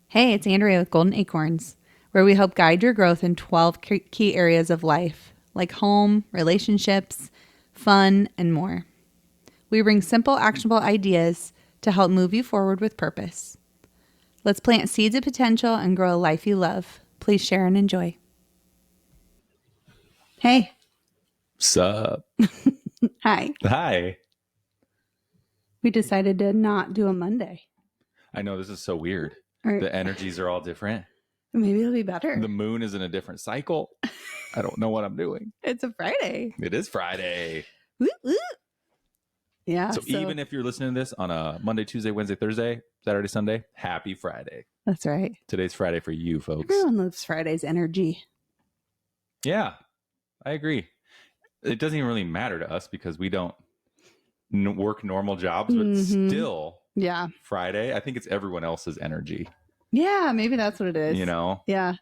Hey, it's Andrea with Golden Acorns, where we help guide your growth in 12 key areas of life, like home, relationships, fun, and more. We bring simple, actionable ideas to help move you forward with purpose. Let's plant seeds of potential and grow a life you love. Please share and enjoy. Hey. Sup? Hi. Hi. We decided to not do a Monday. I know this is so weird. Or The energies are all different. maybe it'll be better. The moon is in a different cycle. I don't know what I'm doing. It's a Friday. It is Friday. Woo, woo. Yeah. So even if you're listening to this on a Monday, Tuesday, Wednesday, Thursday, Saturday, Sunday, happy Friday. That's right. Today's Friday for you folks. Everyone loves Friday's energy. Yeah, I agree. It doesn't even really matter to us because we don't work normal jobs, but still, yeah, Friday, I think it's everyone else's energy. Yeah, maybe that's what it is. You know? Yeah.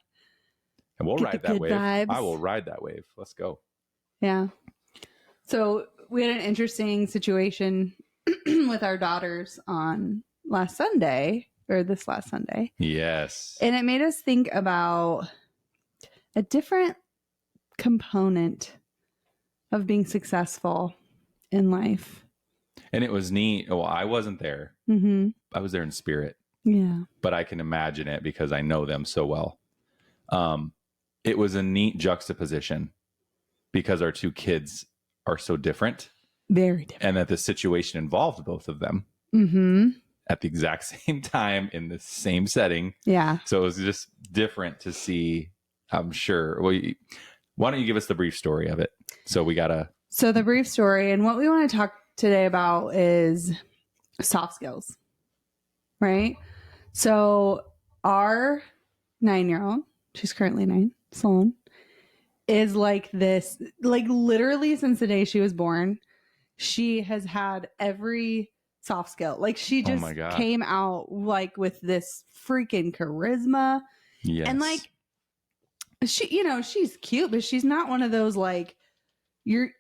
And we'll ride that wave. Vibes. I will ride that wave. Let's go. Yeah. So we had an interesting situation with our daughters on this last Sunday. Yes. And it made us think about a different component of being successful in life. And it was neat. Well, I wasn't there. Mm-hmm. I was there in spirit. Yeah. But I can imagine it because I know them so well. It was a neat juxtaposition because our two kids are so different. Very different. And that the situation involved both of them at the exact same time in the same setting. Yeah. So it was just different to see, I'm sure. Well, why don't you give us the brief story of it? So the brief story, and what we want to talk today about is soft skills, right? So our 9-year-old, she's currently 9, Sloan, is like this, like literally since the day she was born, she has had every soft skill. Like she just came out like with this freaking charisma. Yes. And like she's cute, but she's not one of those like you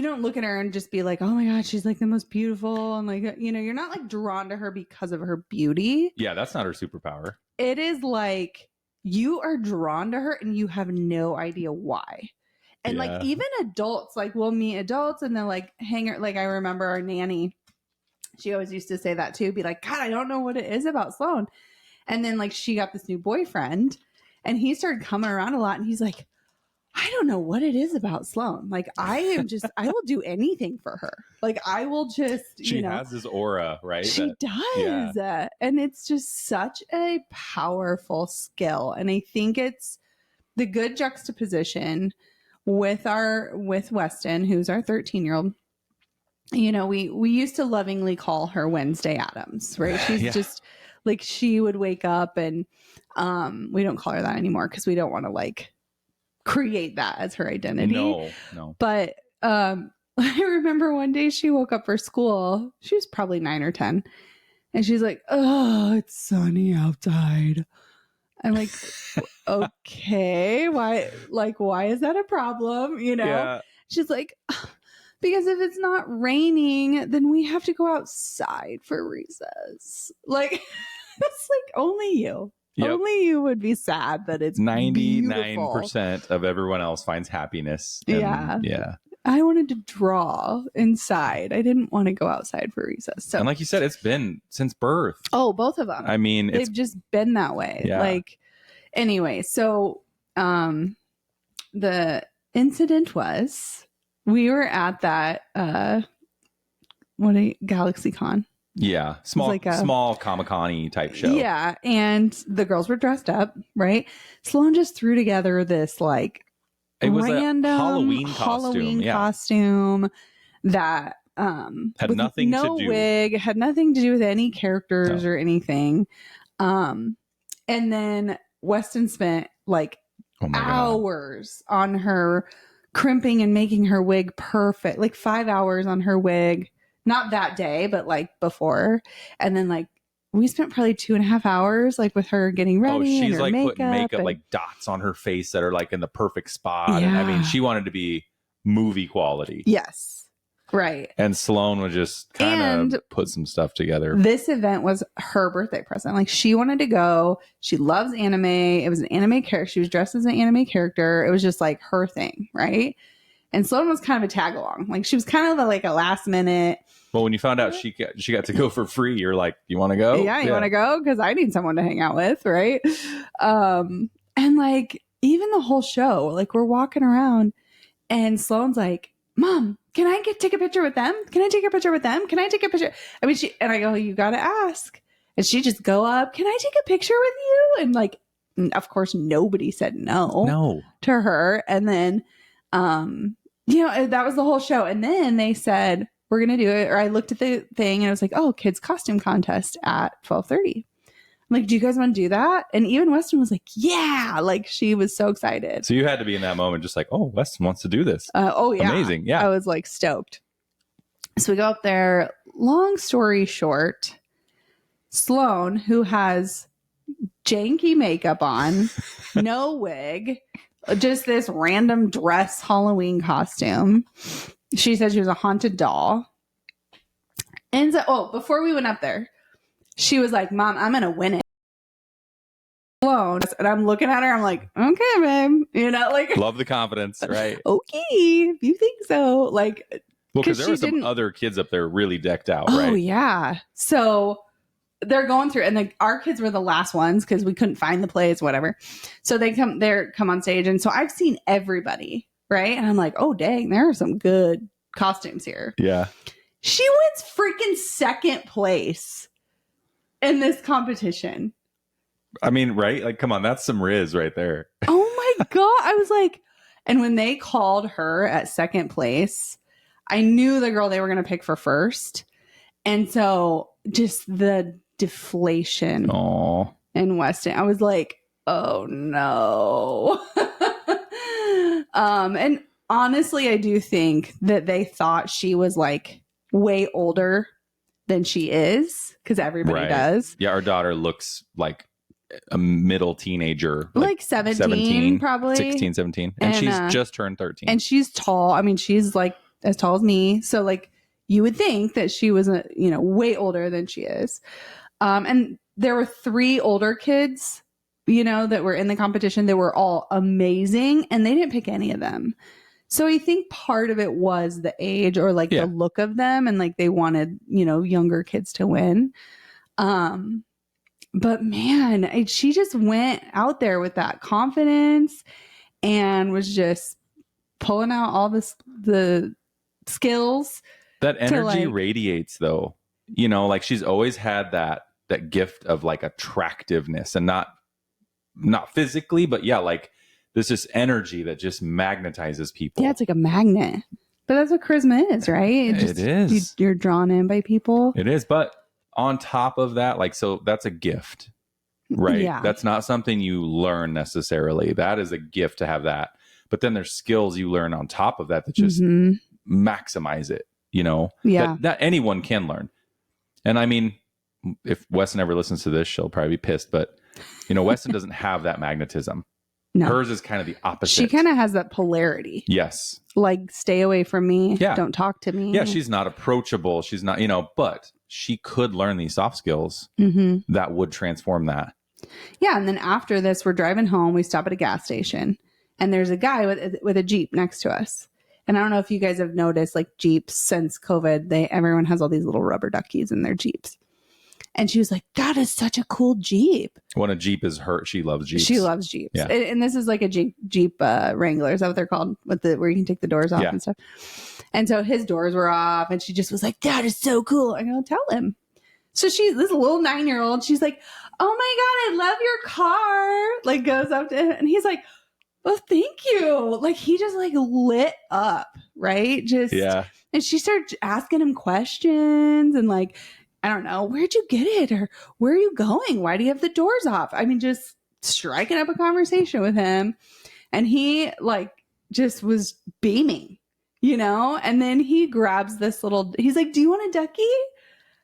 don't look at her and just be like, oh my God, she's like the most beautiful. And like, you're not like drawn to her because of her beauty. Yeah, that's not her superpower. It is like you are drawn to her and you have no idea why. And like even adults, like we'll meet adults and they're like like I remember our nanny, she always used to say that too, be like, God, I don't know what it is about Sloan. And then like she got this new boyfriend and he started coming around a lot and he's like, I don't know what it is about Sloan. Like I will do anything for her. Like I will just, she has this aura, right? She does. Yeah. And it's just such a powerful skill. And I think it's the good juxtaposition with Weston, who's our 13-year-old. We used to lovingly call her Wednesday Addams, right? She's just like, she would wake up and we don't call her that anymore because we don't want to like create that as her identity. No. But I remember one day she woke up for school. She was probably 9 or 10. And she's like, oh, it's sunny outside. I'm like, okay, why is that a problem? Yeah. She's like, because if it's not raining, then we have to go outside for recess. Like, it's like only you. Yep. Only you would be sad that it's 99% of everyone else finds happiness. Yeah. I wanted to draw inside. I didn't want to go outside for recess. So, and like you said, it's been since birth. Oh, both of them. I mean, they've just been that way. Yeah. Like, anyway, so the incident was we were at that GalaxyCon. Yeah, small Comic-Con-y type show. Yeah, and the girls were dressed up, right? Sloan just threw together this like it was random a Halloween costume that had nothing no to do wig, had nothing to do with any characters or anything. And then Weston spent like hours on her crimping and making her wig perfect, like 5 hours on her wig. Not that day, but like before. And then like we spent probably 2.5 hours like with her getting ready. Oh, she's and her like makeup putting makeup like dots on her face that are like in the perfect spot. Yeah. And I mean, she wanted to be movie quality. Yes. Right. And Sloan would just kind of put some stuff together. This event was her birthday present. Like, she wanted to go. She loves anime. It was an anime character. She was dressed as an anime character. It was just like her thing, right? And Sloan was kind of a tag along. Like, she was kind of like a last minute. Well, when you found out she got to go for free, you're like, you want to go? Yeah, you want to go? Because I need someone to hang out with, right? And like, even the whole show, like, we're walking around and Sloan's like, Mom, can I take a picture with them? Can I take a picture with them? Can I take a picture? I mean, I go, you got to ask. And she just go up, can I take a picture with you? And like, of course, nobody said no to her. And then, that was the whole show. And then they said, we're going to do it. Or I looked at the thing and I was like, oh, kids costume contest at 12:30. I'm like, do you guys want to do that? And even Weston was like, yeah, like, she was so excited. So you had to be in that moment just like, oh, Weston wants to do this. Oh, yeah. Amazing. Yeah. I was like stoked. So we go up there. Long story short, Sloan, who has janky makeup on, no wig, just this random dress Halloween costume. She said she was a haunted doll. And so, before we went up there, she was like, Mom, I'm going to win it. And I'm looking at her. I'm like, okay, babe. Like, love the confidence, right? Okay, if you think so. Like, well, because there were some other kids up there really decked out, right? Oh, yeah. So they're going through, and our kids were the last ones because we couldn't find the plays, whatever. So they come on stage. And so I've seen everybody, right? And I'm like, oh, dang, there are some good costumes here. Yeah. She wins freaking second place in this competition. I mean, right? Like, come on, that's some Riz right there. Oh my God. I was like, and when they called her at second place, I knew the girl they were going to pick for first. And so just the deflation in Weston, I was like, oh no. And honestly, I do think that they thought she was like way older than she is, because everybody does. Yeah, our daughter looks like a middle teenager, like 17 probably 16, 17, and she's just turned 13, and she's tall. I mean, she's like as tall as me, so like you would think that she was way older than she is. And there were 3 older kids that were in the competition. They were all amazing, and they didn't pick any of them. So I think part of it was the age, or like the look of them, and like they wanted younger kids to win. But man, she just went out there with that confidence and was just pulling out all the skills. That energy radiates, though. Like, she's always had that gift of like attractiveness, and not physically, but like there's this energy that just magnetizes people. Yeah, it's like a magnet. But that's what charisma is, right? It is. You're drawn in by people. It is, but on top of that, like, so that's a gift, right? Yeah. That's not something you learn necessarily. That is a gift to have that. But then there's skills you learn on top of that just maximize it, Yeah. That anyone can learn. And I mean, if Weston ever listens to this, she'll probably be pissed, but Weston doesn't have that magnetism. No. Hers is kind of the opposite. She kind of has that polarity. Yes. Like, stay away from me. Yeah. Don't talk to me. Yeah, she's not approachable. She's not, but she could learn these soft skills that would transform that. Yeah. And then after this, we're driving home. We stop at a gas station, and there's a guy with a Jeep next to us. And I don't know if you guys have noticed, like, Jeeps since COVID, everyone has all these little rubber duckies in their Jeeps. And she was like, that is such a cool Jeep. When a Jeep is her, she loves Jeeps. She loves Jeeps. Yeah. And this is like a Jeep Wrangler. Is that what they're called? Where you can take the doors off and stuff. And so his doors were off, and she just was like, that is so cool. I go, tell him. So this little 9-year-old, she's like, oh my God, I love your car. Like, goes up to him, and he's like, well, thank you. Like, he just like lit up, right? And she started asking him questions, and like, I don't know, where'd you get it? Or where are you going? Why do you have the doors off? I mean, just striking up a conversation with him. And he like just was beaming, and then he grabs this he's like, do you want a ducky?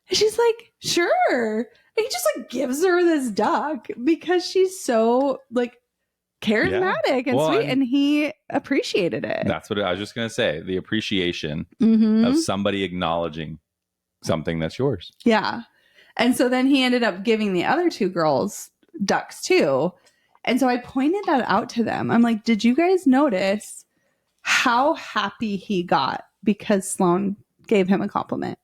And she's like, sure. And he just like gives her this duck because she's so like charismatic and sweet, and he appreciated it. That's what I was just going to say. The appreciation of somebody acknowledging something that's yours. Yeah. And so then he ended up giving the other two girls ducks too. And so I pointed that out to them. I'm like, did you guys notice how happy he got because Sloan gave him a compliment?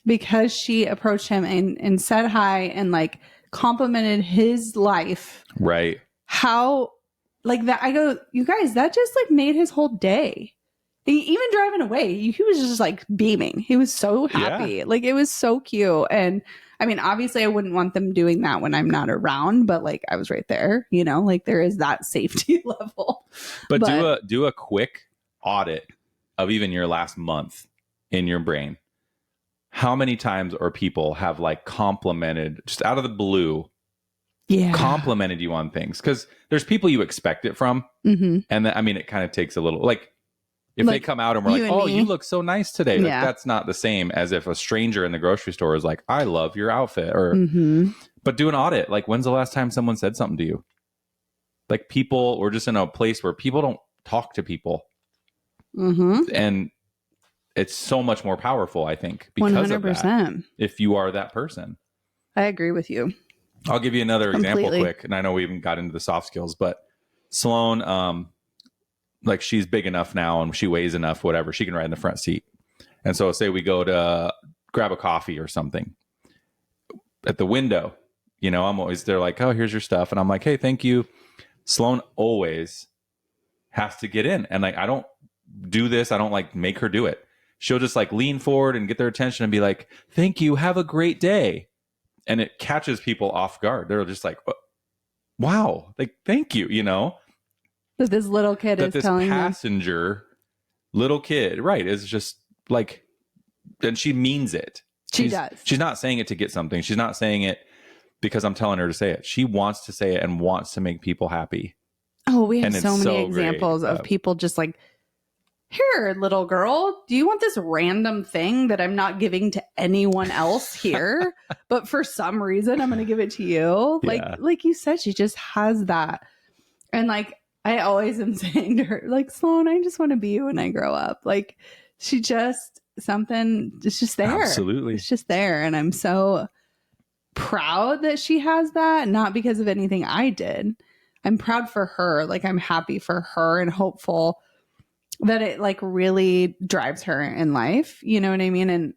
Because she approached him and said hi and like complimented his life. Right. How like that. I go, you guys, that just like made his whole day. Even driving away, he was just like beaming. He was so happy. Yeah. Like it was so cute. And I mean, obviously I wouldn't want them doing that when I'm not around, but like I was right there, you know, like there is that safety level. But do a quick audit of even your last month in your brain. How many times or people have like complimented just out of the blue, complimented you on things? Because there's people you expect it from. And then, I mean, it kind of takes a little like, if they come out and we're like, oh, you look so nice today. Like, that's not the same as if a stranger in the grocery store is like, I love your outfit. Or, but do an audit. Like, when's the last time someone said something to you? Like people, we're just in a place where people don't talk to people. And it's so much more powerful, I think, because 100%. Of that. If you are that person. I agree with you. I'll give you another example quick. And I know we even got into the soft skills, but Sloan, like she's big enough now and she weighs enough, whatever, she can ride in the front seat. And so say we go to grab a coffee or something at the window, you know, I'm always there like, oh, here's your stuff. And I'm like, hey, thank you. Sloan always has to get in. And like, I don't do this. I don't like make her do it. She'll just like lean forward and get their attention and be like, thank you. Have a great day. And it catches people off guard. They're just like, wow, like, thank you. You know, that this little kid is telling passenger, little kid, right, is just like, and she means it. She does. She's not saying it to get something. She's not saying it because I'm telling her to say it. She wants to say it and wants to make people happy. Oh, we have so many examples of people just like, here, little girl, do you want this random thing that I'm not giving to anyone else here? But for some reason, I'm going to give it to you. Like you said, she just has that. And like, I always am saying to her, like, Sloan, I just want to be you when I grow up. Like, she just, something, it's just there. Absolutely. It's just there. And I'm so proud that she has that, not because of anything I did. I'm proud for her. Like, I'm happy for her and hopeful that it, like, really drives her in life. You know what I mean? And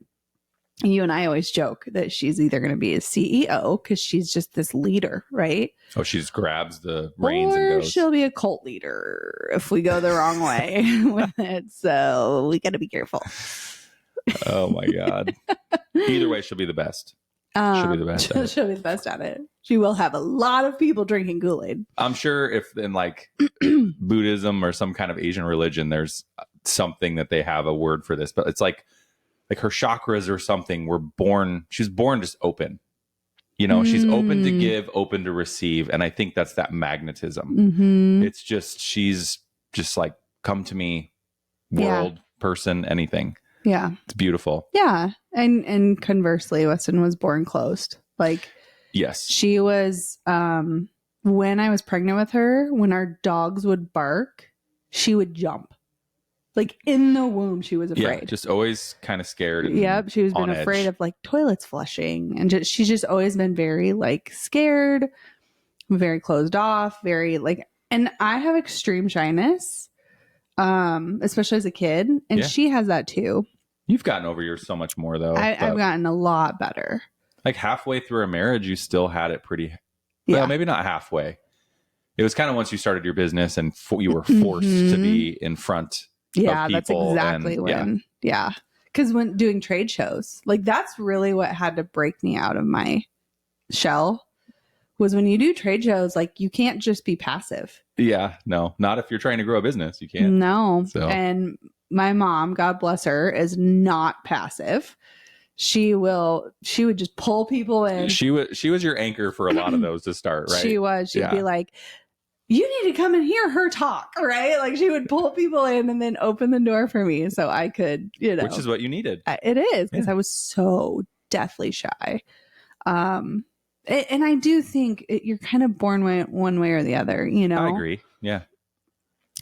you and I always joke that she's either going to be a CEO because she's just this leader, right? Oh, she just grabs the reins and goes. She'll be a cult leader if we go the wrong way with it. So we got to be careful. Oh my God. Either way, she'll be the best. She'll be the best. She'll be the best at it. She will have a lot of people drinking Kool-Aid. I'm sure if in like Buddhism or some kind of Asian religion, there's something that they have a word for this, but it's like her chakras or something she's born just open. You know, she's open to give, open to receive. And I think that's that magnetism. It's just, she's just like, come to me, world, person, anything. Yeah. It's beautiful. Yeah. And conversely, Weston was born closed. Like, yes, she was, when I was pregnant with her, when our dogs would bark, she would jump. Like in the womb, she was afraid. Yeah, just always kind of scared. Yep, she was been afraid of like toilets flushing, and she's just always been very like scared, very closed off, very like. And I have extreme shyness, especially as a kid, and she has that too. You've gotten over yours so much more though. I've gotten a lot better. Like halfway through a marriage, you still had it pretty. Well, maybe not halfway. It was kind of once you started your business and you were forced to be in front. Yeah, that's exactly when. Yeah. Because when doing trade shows, like that's really what had to break me out of my shell was when you do trade shows, like you can't just be passive. Yeah, no, not if you're trying to grow a business. You can't. No. So. And my mom, God bless her, is not passive. She would just pull people in. She was your anchor for a lot of those to start, right? She was. She'd be like, you need to come and hear her talk, right? Like she would pull people in and then open the door for me so I could, you know. Which is what you needed. It is, because I was so deathly shy. And I do think you're kind of born one way or the other, you know? I agree. Yeah.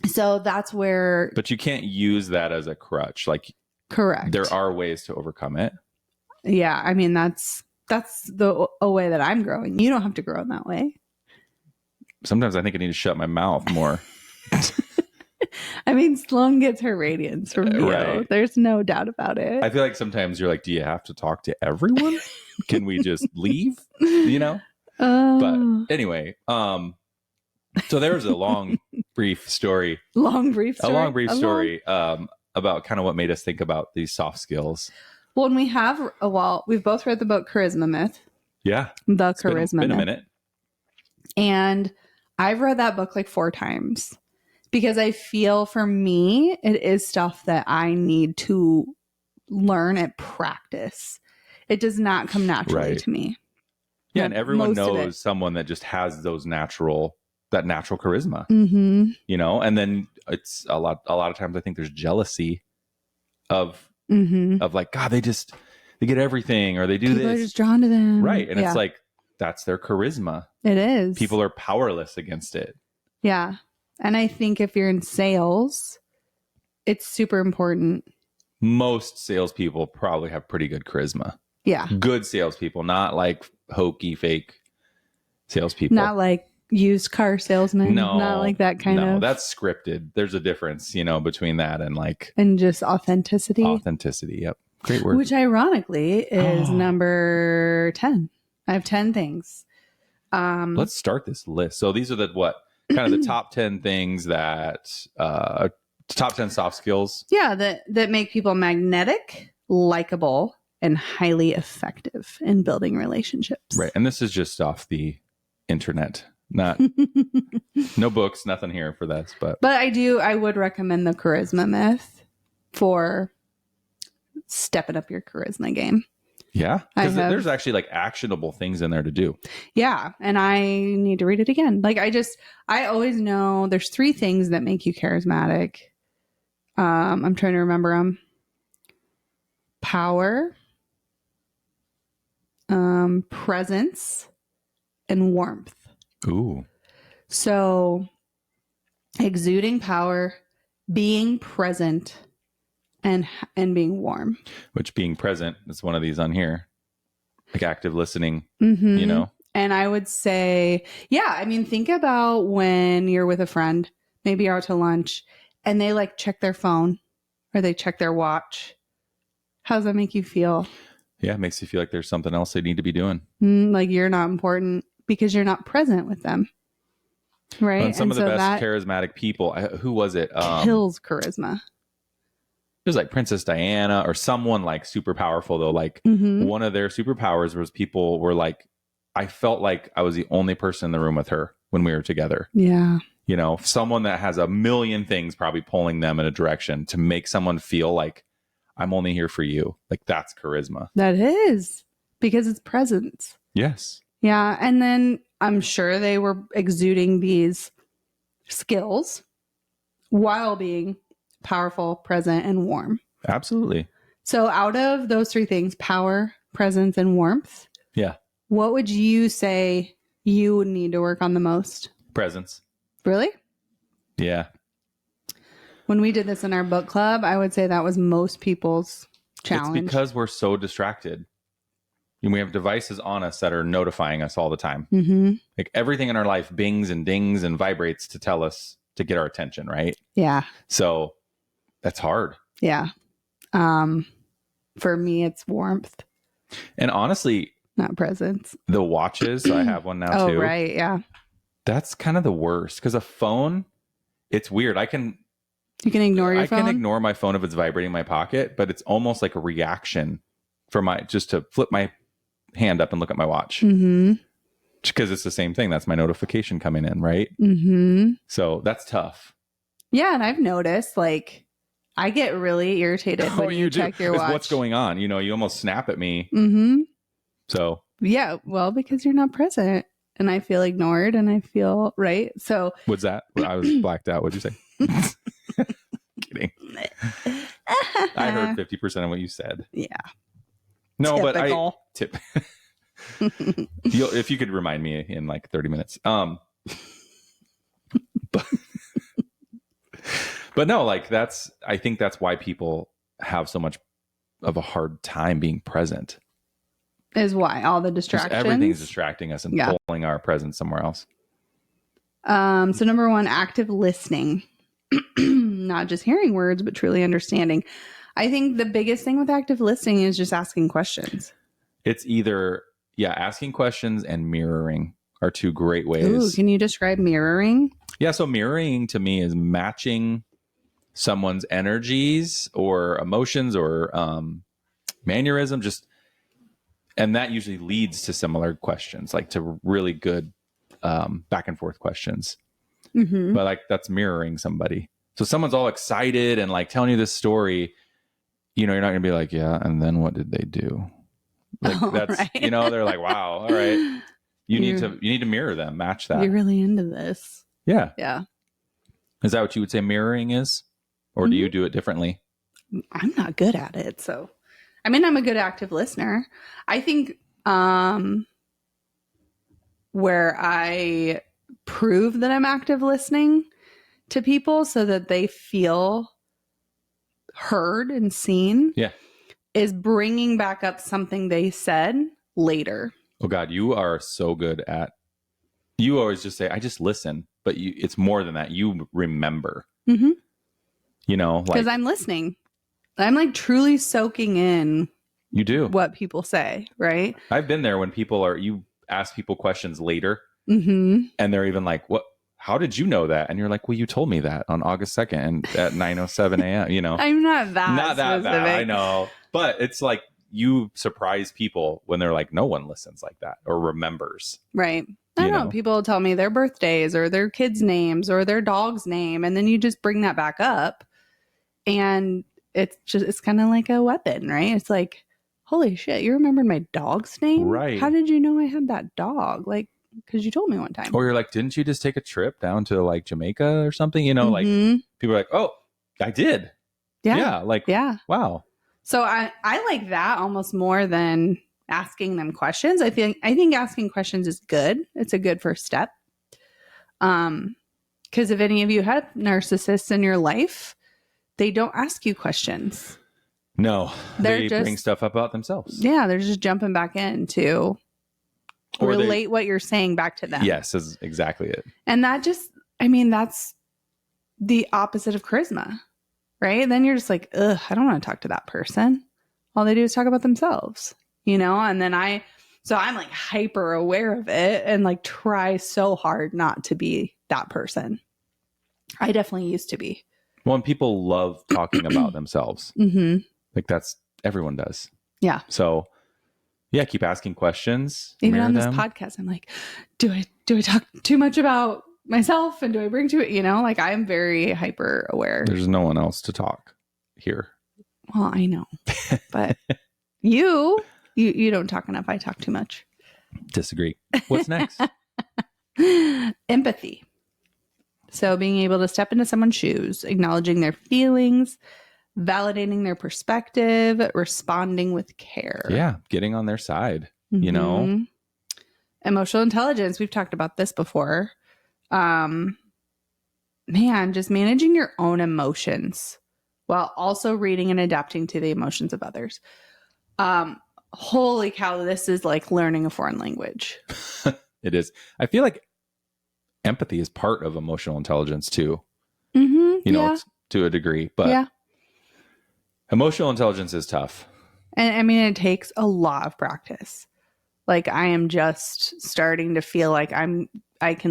So that's where. But you can't use that as a crutch. Like, correct. There are ways to overcome it. Yeah. I mean, that's a way that I'm growing. You don't have to grow in that way. Sometimes I think I need to shut my mouth more. I mean, Sloan gets her radiance from you. Right. There's no doubt about it. I feel like sometimes you're like, do you have to talk to everyone? Can we just leave? You know? But anyway, so there's a long, brief story. A long, brief story about kind of what made us think about these soft skills. Well, and we've both read the book Charisma Myth. Yeah. The Charisma Myth. Been a minute. And I've read that book like 4 times because I feel for me, it is stuff that I need to learn and practice. It does not come naturally to me. Yeah. And everyone knows someone that just has that natural charisma, you know, and then it's a lot of times I think there's jealousy of like, God, they get everything, or they do People this. Are just drawn to them. Right. And it's like, that's their charisma. It is. People are powerless against it. Yeah. And I think if you're in sales, it's super important. Most salespeople probably have pretty good charisma. Yeah. Good salespeople, not like hokey, fake salespeople. Not like used car salesmen. No. Not like that kind of. No, that's scripted. There's a difference, you know, between that and like. And just authenticity. Authenticity. Yep. Great word. Which ironically is number 10. I have 10 things. Let's start this list. So these are kind of the top 10 things that, top 10 soft skills. Yeah. That make people magnetic, likable, and highly effective in building relationships. Right. And this is just off the internet, not, no books, nothing here for this, but I would recommend the Charisma Myth for stepping up your charisma game. Yeah. Because there's actually like actionable things in there to do. Yeah. And I need to read it again. Like I always know there's 3 things that make you charismatic. I'm trying to remember them. Power, presence, and warmth. Ooh. So exuding power, being present, and being warm. Which being present is one of these on here. Like active listening, you know? And I would say, yeah, I mean, think about when you're with a friend, maybe you're out to lunch, and they like check their phone or they check their watch. How does that make you feel? Yeah, it makes you feel like there's something else they need to be doing. Like you're not important because you're not present with them. Right. And some of the best charismatic people, who was it? Kills charisma. It was like Princess Diana or someone like super powerful though. Like one of their superpowers was people were like, I felt like I was the only person in the room with her when we were together. Yeah. You know, someone that has a million things probably pulling them in a direction to make someone feel like I'm only here for you. Like that's charisma. That is because it's presence. Yes. Yeah. And then I'm sure they were exuding these skills while being powerful, present, and warm. Absolutely. So out of those 3 things, power, presence, and warmth. Yeah. What would you say you would need to work on the most? Presence. Really? Yeah. When we did this in our book club, I would say that was most people's challenge. It's because we're so distracted. And we have devices on us that are notifying us all the time. Like everything in our life bings and dings and vibrates to tell us to get our attention, right? Yeah. So that's hard. Yeah. For me, it's warmth. And honestly, not presence. The watches, so I have one now too. Oh, right. Yeah. That's kind of the worst because a phone, it's weird. You can ignore your phone? I can ignore my phone if it's vibrating in my pocket, but it's almost like a reaction for just to flip my hand up and look at my watch. Because it's the same thing. That's my notification coming in, right? So that's tough. Yeah. And I've noticed like I get really irritated when you check your watch. What's going on? You know, you almost snap at me. So. Yeah. Well, because you're not present and I feel ignored and I feel right. So. What's that? I was blacked out. What'd you say? Kidding. I heard 50% of what you said. Yeah. No, typical. but If you could remind me in like 30 minutes. But no, like I think that's why people have so much of a hard time being present. Is why all the distractions. Just everything's distracting us and pulling our presence somewhere else. So number 1, active listening. Not just hearing words, but truly understanding. I think the biggest thing with active listening is just asking questions. It's either, asking questions and mirroring are 2 great ways. Ooh, can you describe mirroring? Yeah, so mirroring to me is matching someone's energies or emotions or mannerism, and that usually leads to similar questions, like to really good back and forth questions. Mm-hmm. But like that's mirroring somebody. So someone's all excited and like telling you this story, you're not gonna be like, yeah, and then what did they do? Like that's right. They're like, wow, all right. You need to mirror them, match that. You're really into this. Yeah. Yeah. Is that what you would say mirroring is? Or do you do it differently? I'm not good at it. So, I mean, I'm a good active listener. I think where I prove that I'm active listening to people so that they feel heard and seen is bringing back up something they said later. Oh God, you are so good at, you always just say, I just listen, but it's more than that. You remember, because I'm listening. I'm like truly soaking in. You do what people say, right? I've been there when you ask people questions later and they're even like, what, how did you know that? And you're like, well, you told me that on August 2nd at 9:07 a.m. I'm not that bad. I know. But it's like you surprise people when they're like, no one listens like that or remembers. Right. I know. People tell me their birthdays or their kids' names or their dog's name. And then you just bring that back up. And it's kind of like a weapon, right? It's like, holy shit, you remembered my dog's name? Right. How did you know I had that dog? Like, because you told me one time. Or you're like, didn't you just take a trip down to like Jamaica or something? Like people are like, oh, I did. Yeah. Yeah. Wow. So I like that almost more than asking them questions. I think asking questions is good. It's a good first step. Because if any of you have narcissists in your life, they don't ask you questions. No, they bring stuff up about themselves. Yeah, they're just jumping back in to relate what you're saying back to them. Yes, is exactly it. And that that's the opposite of charisma, right? Then you're just like, ugh, I don't want to talk to that person. All they do is talk about themselves, And then I'm like hyper aware of it and like try so hard not to be that person. I definitely used to be. Well, and people love talking about themselves. Like everyone does. Yeah. So yeah, keep asking questions. Even on this podcast, I'm like, do I talk too much about myself and do I bring to it? Like I'm very hyper aware. There's no one else to talk here. Well, I know, but you don't talk enough. I talk too much. Disagree. What's next? Empathy. So being able to step into someone's shoes, acknowledging their feelings, validating their perspective, responding with care. Yeah. Getting on their side, Emotional intelligence. We've talked about this before. Man, just managing your own emotions while also reading and adapting to the emotions of others. Holy cow, this is like learning a foreign language. It is. I feel like empathy is part of emotional intelligence too. To a degree, but emotional intelligence is tough. And I mean, it takes a lot of practice. Like I am just starting to feel like I'm like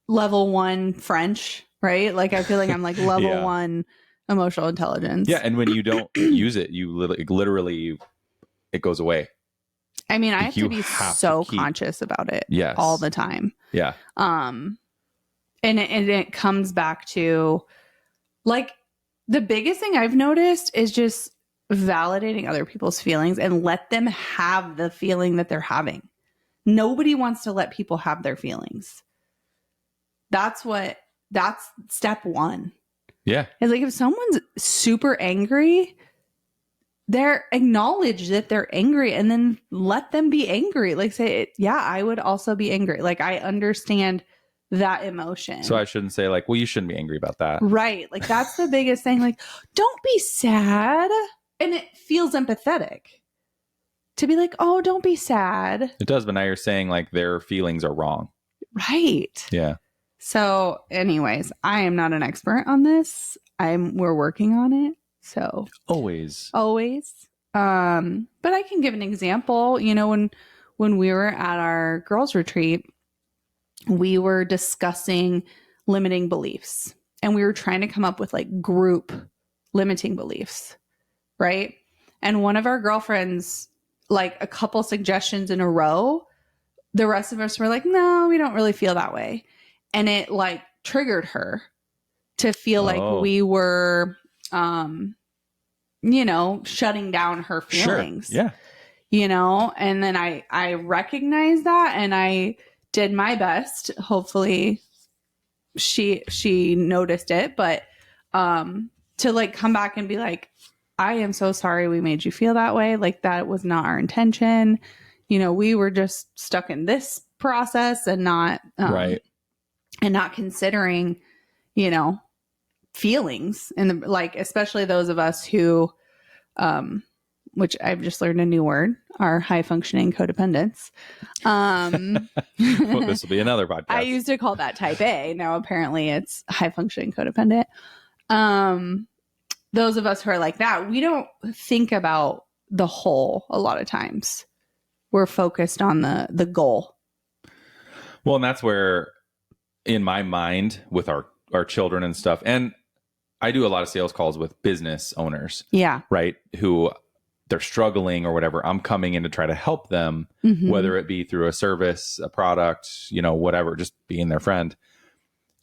level 1 French, right? Like I feel like I'm like level 1 emotional intelligence. Yeah. And when you don't use it, you literally, it goes away. I mean, I have to be so conscious about it all the time. Yeah. And it comes back to like the biggest thing I've noticed is just validating other people's feelings and let them have the feeling that they're having. Nobody wants to let people have their feelings. That's step 1. Yeah. It's like if someone's super angry, they're acknowledge that they're angry and then let them be angry. Like say, yeah, I would also be angry. Like I understand that emotion. So I shouldn't say like, well, you shouldn't be angry about that. Right. Like that's the biggest thing. Like, don't be sad. And it feels empathetic to be like, oh, don't be sad. It does. But now you're saying like their feelings are wrong. Right. Yeah. So anyways, I am not an expert on this. We're working on it. So always. But I can give an example. You know, when we were at our girls' retreat, we were discussing limiting beliefs and we were trying to come up with like group limiting beliefs. Right. And one of our girlfriends, like a couple suggestions in a row, the rest of us were like, no, we don't really feel that way. And it like triggered her to feel like we were, you know, shutting down her feelings. Sure. Yeah. You know, and then I recognized that and I did my best. Hopefully she noticed it, but to like come back and be like, I am so sorry we made you feel that way. Like that was not our intention. You know, we were just stuck in this process and not right. And not considering, you know, feelings and like especially those of us who which I've just learned a new word, are high functioning codependents. Well, this will be another podcast. I used to call that type A. Now apparently it's high functioning codependent. Those of us who are like that, we don't think about the whole a lot of times. We're focused on the goal. Well, and that's where in my mind with our children and stuff, and I do a lot of sales calls with business owners. Yeah. Right. Who they're struggling or whatever. I'm coming in to try to help them, whether it be through a service, a product, you know, whatever, just being their friend.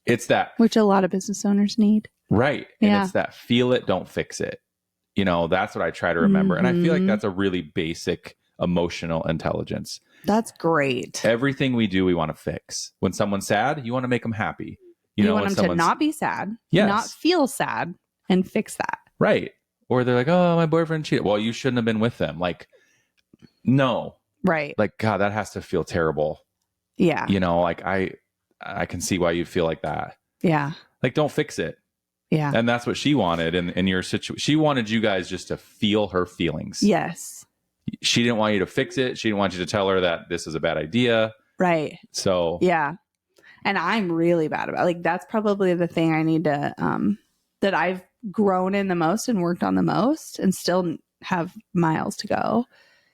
It's that. Which a lot of business owners need. Right. Yeah. And it's that feel it, don't fix it. You know, that's what I try to remember. And I feel like that's a really basic emotional intelligence. That's great. Everything we do, we want to fix. When someone's sad, you want to make them happy. You know, want them to not be sad, yes. not feel sad, and fix that. Right. Or they're like, oh, my boyfriend cheated. Well, you shouldn't have been with them. Like, no. Right. Like, God, that has to feel terrible. Yeah. You know, like I can see why you'd feel like that. Yeah. Like, don't fix it. Yeah. And that's what she wanted in your situation. She wanted you guys just to feel her feelings. Yes. She didn't want you to fix it. She didn't want you to tell her that this is a bad idea. Right. So. Yeah. And I'm really bad about like, that's probably the thing I need to, that I've grown in the most and worked on the most and still have miles to go.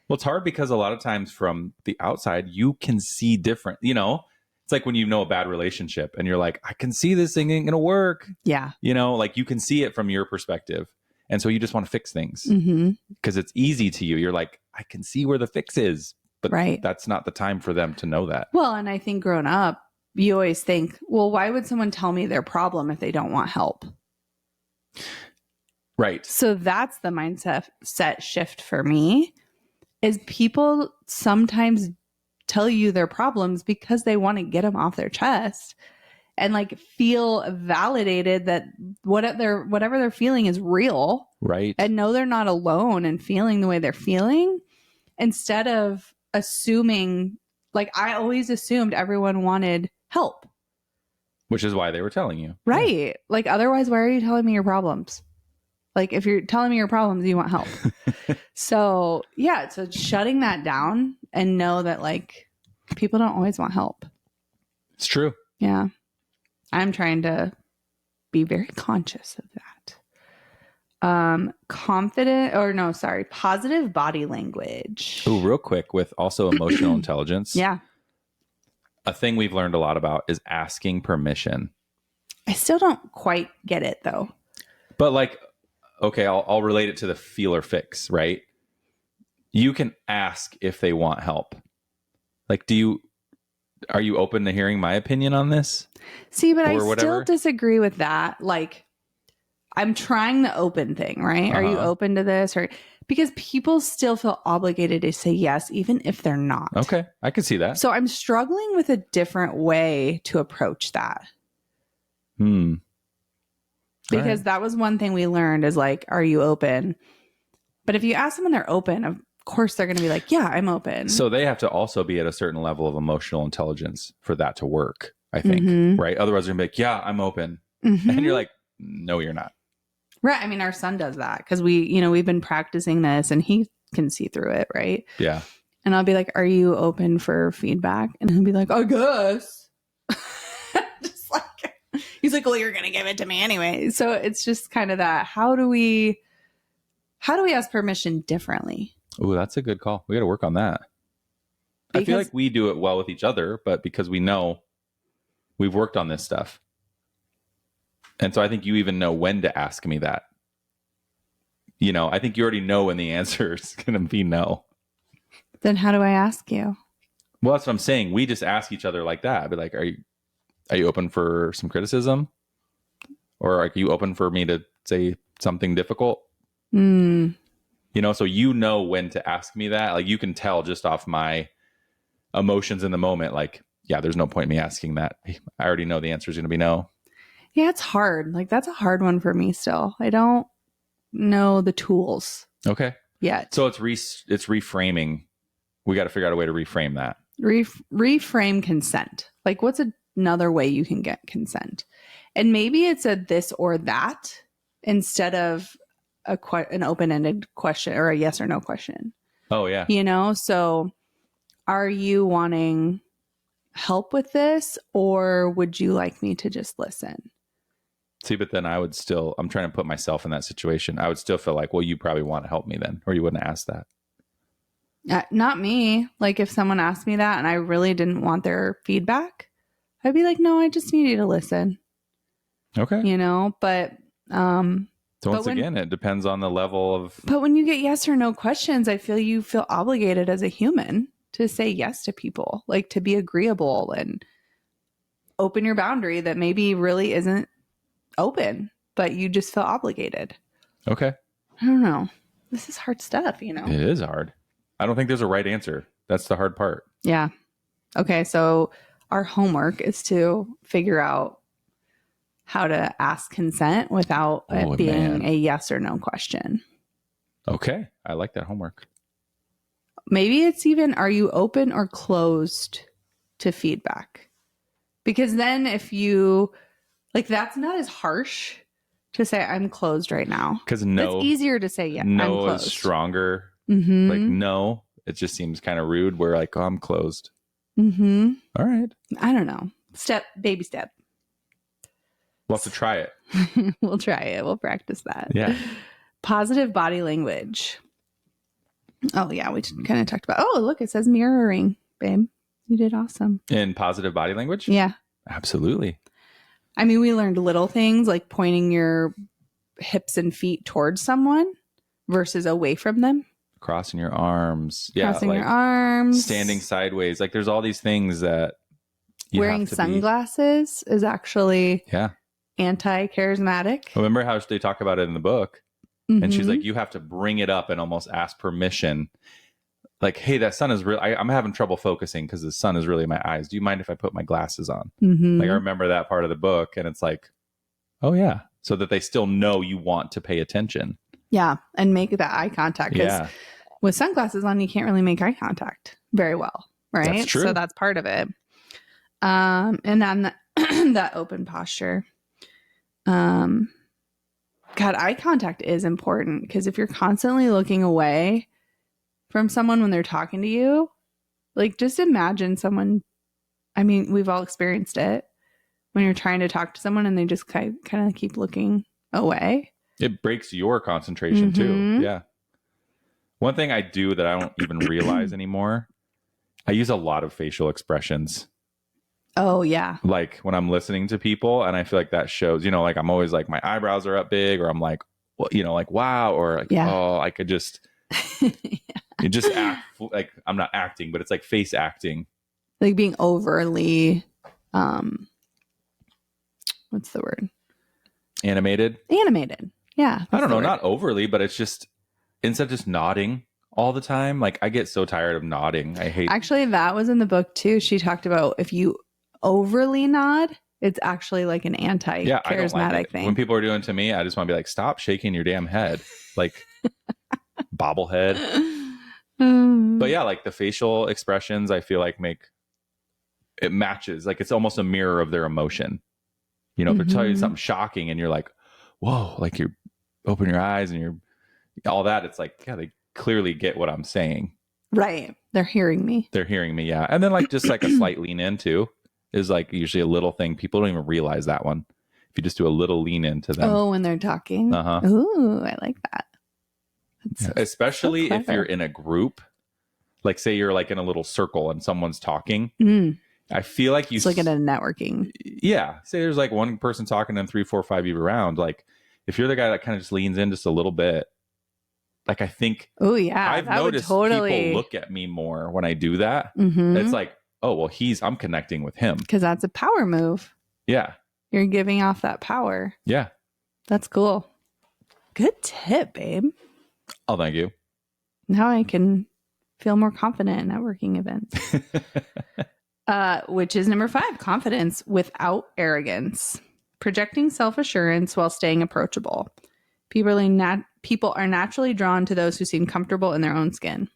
Well, it's hard because a lot of times from the outside, you can see different, you know, it's like when you know a bad relationship and you're like, I can see this thing ain't going to work. Yeah. You know, like you can see it from your perspective. And so you just want to fix things because it's easy to you. You're like, I can see where the fix is, but that's not the time for them to know that. Well, and I think growing up, you always think, well, why would someone tell me their problem if they don't want help? Right. So that's the mindset shift for me is people sometimes tell you their problems because they want to get them off their chest and like feel validated that whatever they're feeling is real. Right. And know they're not alone in feeling the way they're feeling instead of assuming, like I always assumed everyone wanted help. Which is why they were telling you. Right. Yeah. Like otherwise, why are you telling me your problems? Like if you're telling me your problems, you want help. So yeah, so shutting that down and know that like people don't always want help. It's true. Yeah. I'm trying to be very conscious of that. Positive body language. Oh, real quick with also emotional intelligence. Yeah. A thing we've learned a lot about is asking permission. I still don't quite get it though. But like, okay, I'll relate it to the feel or fix, right? You can ask if they want help. Like, are you open to hearing my opinion on this? See, but I still disagree with that. Like, I'm trying the open thing, right? Are you open to this? Or because people still feel obligated to say yes, even if they're not. Okay, I can see that. So I'm struggling with a different way to approach that. Because that was one thing we learned is like, are you open? But if you ask them when they're open, of course they're going to be like, yeah, I'm open. So they have to also be at a certain level of emotional intelligence for that to work, I think, right? Otherwise they're going to be like, yeah, I'm open. And you're like, no, you're not. Right. I mean, our son does that because we've been practicing this and he can see through it. Right. Yeah. And I'll be like, are you open for feedback? And he'll be like, I guess. Just like, he's like, well, you're going to give it to me anyway. So it's just kind of that. How do we ask permission differently? Oh, that's a good call. We got to work on that. Because I feel like we do it well with each other, but because we know we've worked on this stuff. And so I think you even know when to ask me that. You know, I think you already know when the answer is going to be no. Then how do I ask you? Well, that's what I'm saying. We just ask each other like that. I'd be like, are you open for some criticism? Or are you open for me to say something difficult? You know, so you know when to ask me that. Like you can tell just off my emotions in the moment, like, yeah, there's no point in me asking that. I already know the answer is going to be no. Yeah, it's hard. Like that's a hard one for me still. I don't know the tools. Okay. Yet. So it's reframing. We got to figure out a way to reframe that. Reframe consent. Like what's another way you can get consent? And maybe it's a this or that instead of an open-ended question or a yes or no question. Oh, yeah. You know, so are you wanting help with this or would you like me to just listen? See, but then I'm trying to put myself in that situation. I would still feel like, well, you probably want to help me then, or you wouldn't ask that. Not me. Like if someone asked me that and I really didn't want their feedback, I'd be like, no, I just need you to listen. Okay. You know, but so once again, it depends on the level of. But when you get yes or no questions, I feel you feel obligated as a human to say yes to people, like to be agreeable and open your boundary that maybe really isn't open, but you just feel obligated. Okay. I don't know. This is hard stuff, you know? It is hard. I don't think there's a right answer. That's the hard part. Yeah. Okay. So our homework is to figure out how to ask consent without it being a yes or no question. Okay. I like that homework. Maybe it's even, are you open or closed to feedback? Because then if you, like, that's not as harsh to say, I'm closed right now. Because no. It's easier to say, yeah, no I'm closed. Is stronger. Like, no, it just seems kind of rude. We're like, oh, I'm closed. All right. I don't know. Baby step. We'll have to try it. We'll try it. We'll practice that. Yeah. Positive body language. Oh, yeah. We kind of talked about, oh, look, it says mirroring, babe. You did awesome. In positive body language? Yeah. Absolutely. I mean, we learned little things like pointing your hips and feet towards someone versus away from them. Crossing your arms. Crossing your arms. Standing sideways. Like there's all these things that wearing sunglasses is actually anti-charismatic. Remember how they talk about it in the book? And she's like, you have to bring it up and almost ask permission. Like, hey, that sun is real. I'm having trouble focusing because the sun is really in my eyes. Do you mind if I put my glasses on? Like, I remember that part of the book. And it's like, oh, yeah. So that they still know you want to pay attention. Yeah. And make that eye contact. Because with sunglasses on, you can't really make eye contact very well. Right. That's true. So that's part of it. And then that open posture. God, eye contact is important because if you're constantly looking away from someone when they're talking to you, like just imagine someone, I mean, we've all experienced it when you're trying to talk to someone and they just kind of keep looking away. It breaks your concentration too. Yeah. One thing I do that I don't even realize anymore, I use a lot of facial expressions. Oh, yeah. Like when I'm listening to people and I feel like that shows, you know, like I'm always like my eyebrows are up big or I'm like, well, you know, like, wow. Or like, oh, I could just, you just act like I'm not acting, but it's like face acting. Like being overly, what's the word? Animated. Yeah. I don't know. Not overly, but it's just instead of just nodding all the time. Like I get so tired of nodding. I hate. Actually, that was in the book too. She talked about if you overly nod, it's actually like an anti-charismatic thing. When people are doing it to me, I just want to be like, stop shaking your damn head. Like bobblehead. But yeah, like the facial expressions, I feel like it matches. Like it's almost a mirror of their emotion. You know, if they're telling you something shocking and you're like, whoa, like you open your eyes and you're all that. It's like, yeah, they clearly get what I'm saying. Right. They're hearing me. Yeah. And then like just like a slight lean in too is like usually a little thing. People don't even realize that one. If you just do a little lean into them. Oh, when they're talking. Uh-huh. Ooh, I like that. Yeah. Especially so if you're in a group, like say you're like in a little circle and someone's talking. I feel like it's like in a networking. Yeah. Say there's like one person talking and 3, 4, 5 you around. Like if you're the guy that kind of just leans in just a little bit, like I think. Oh yeah. I've noticed people look at me more when I do that. It's like, oh, well, I'm connecting with him. Because that's a power move. Yeah. You're giving off that power. Yeah. That's cool. Good tip, babe. Oh, thank you. Now I can feel more confident in networking events. Which is number 5, confidence without arrogance. Projecting self-assurance while staying approachable. People are naturally drawn to those who seem comfortable in their own skin.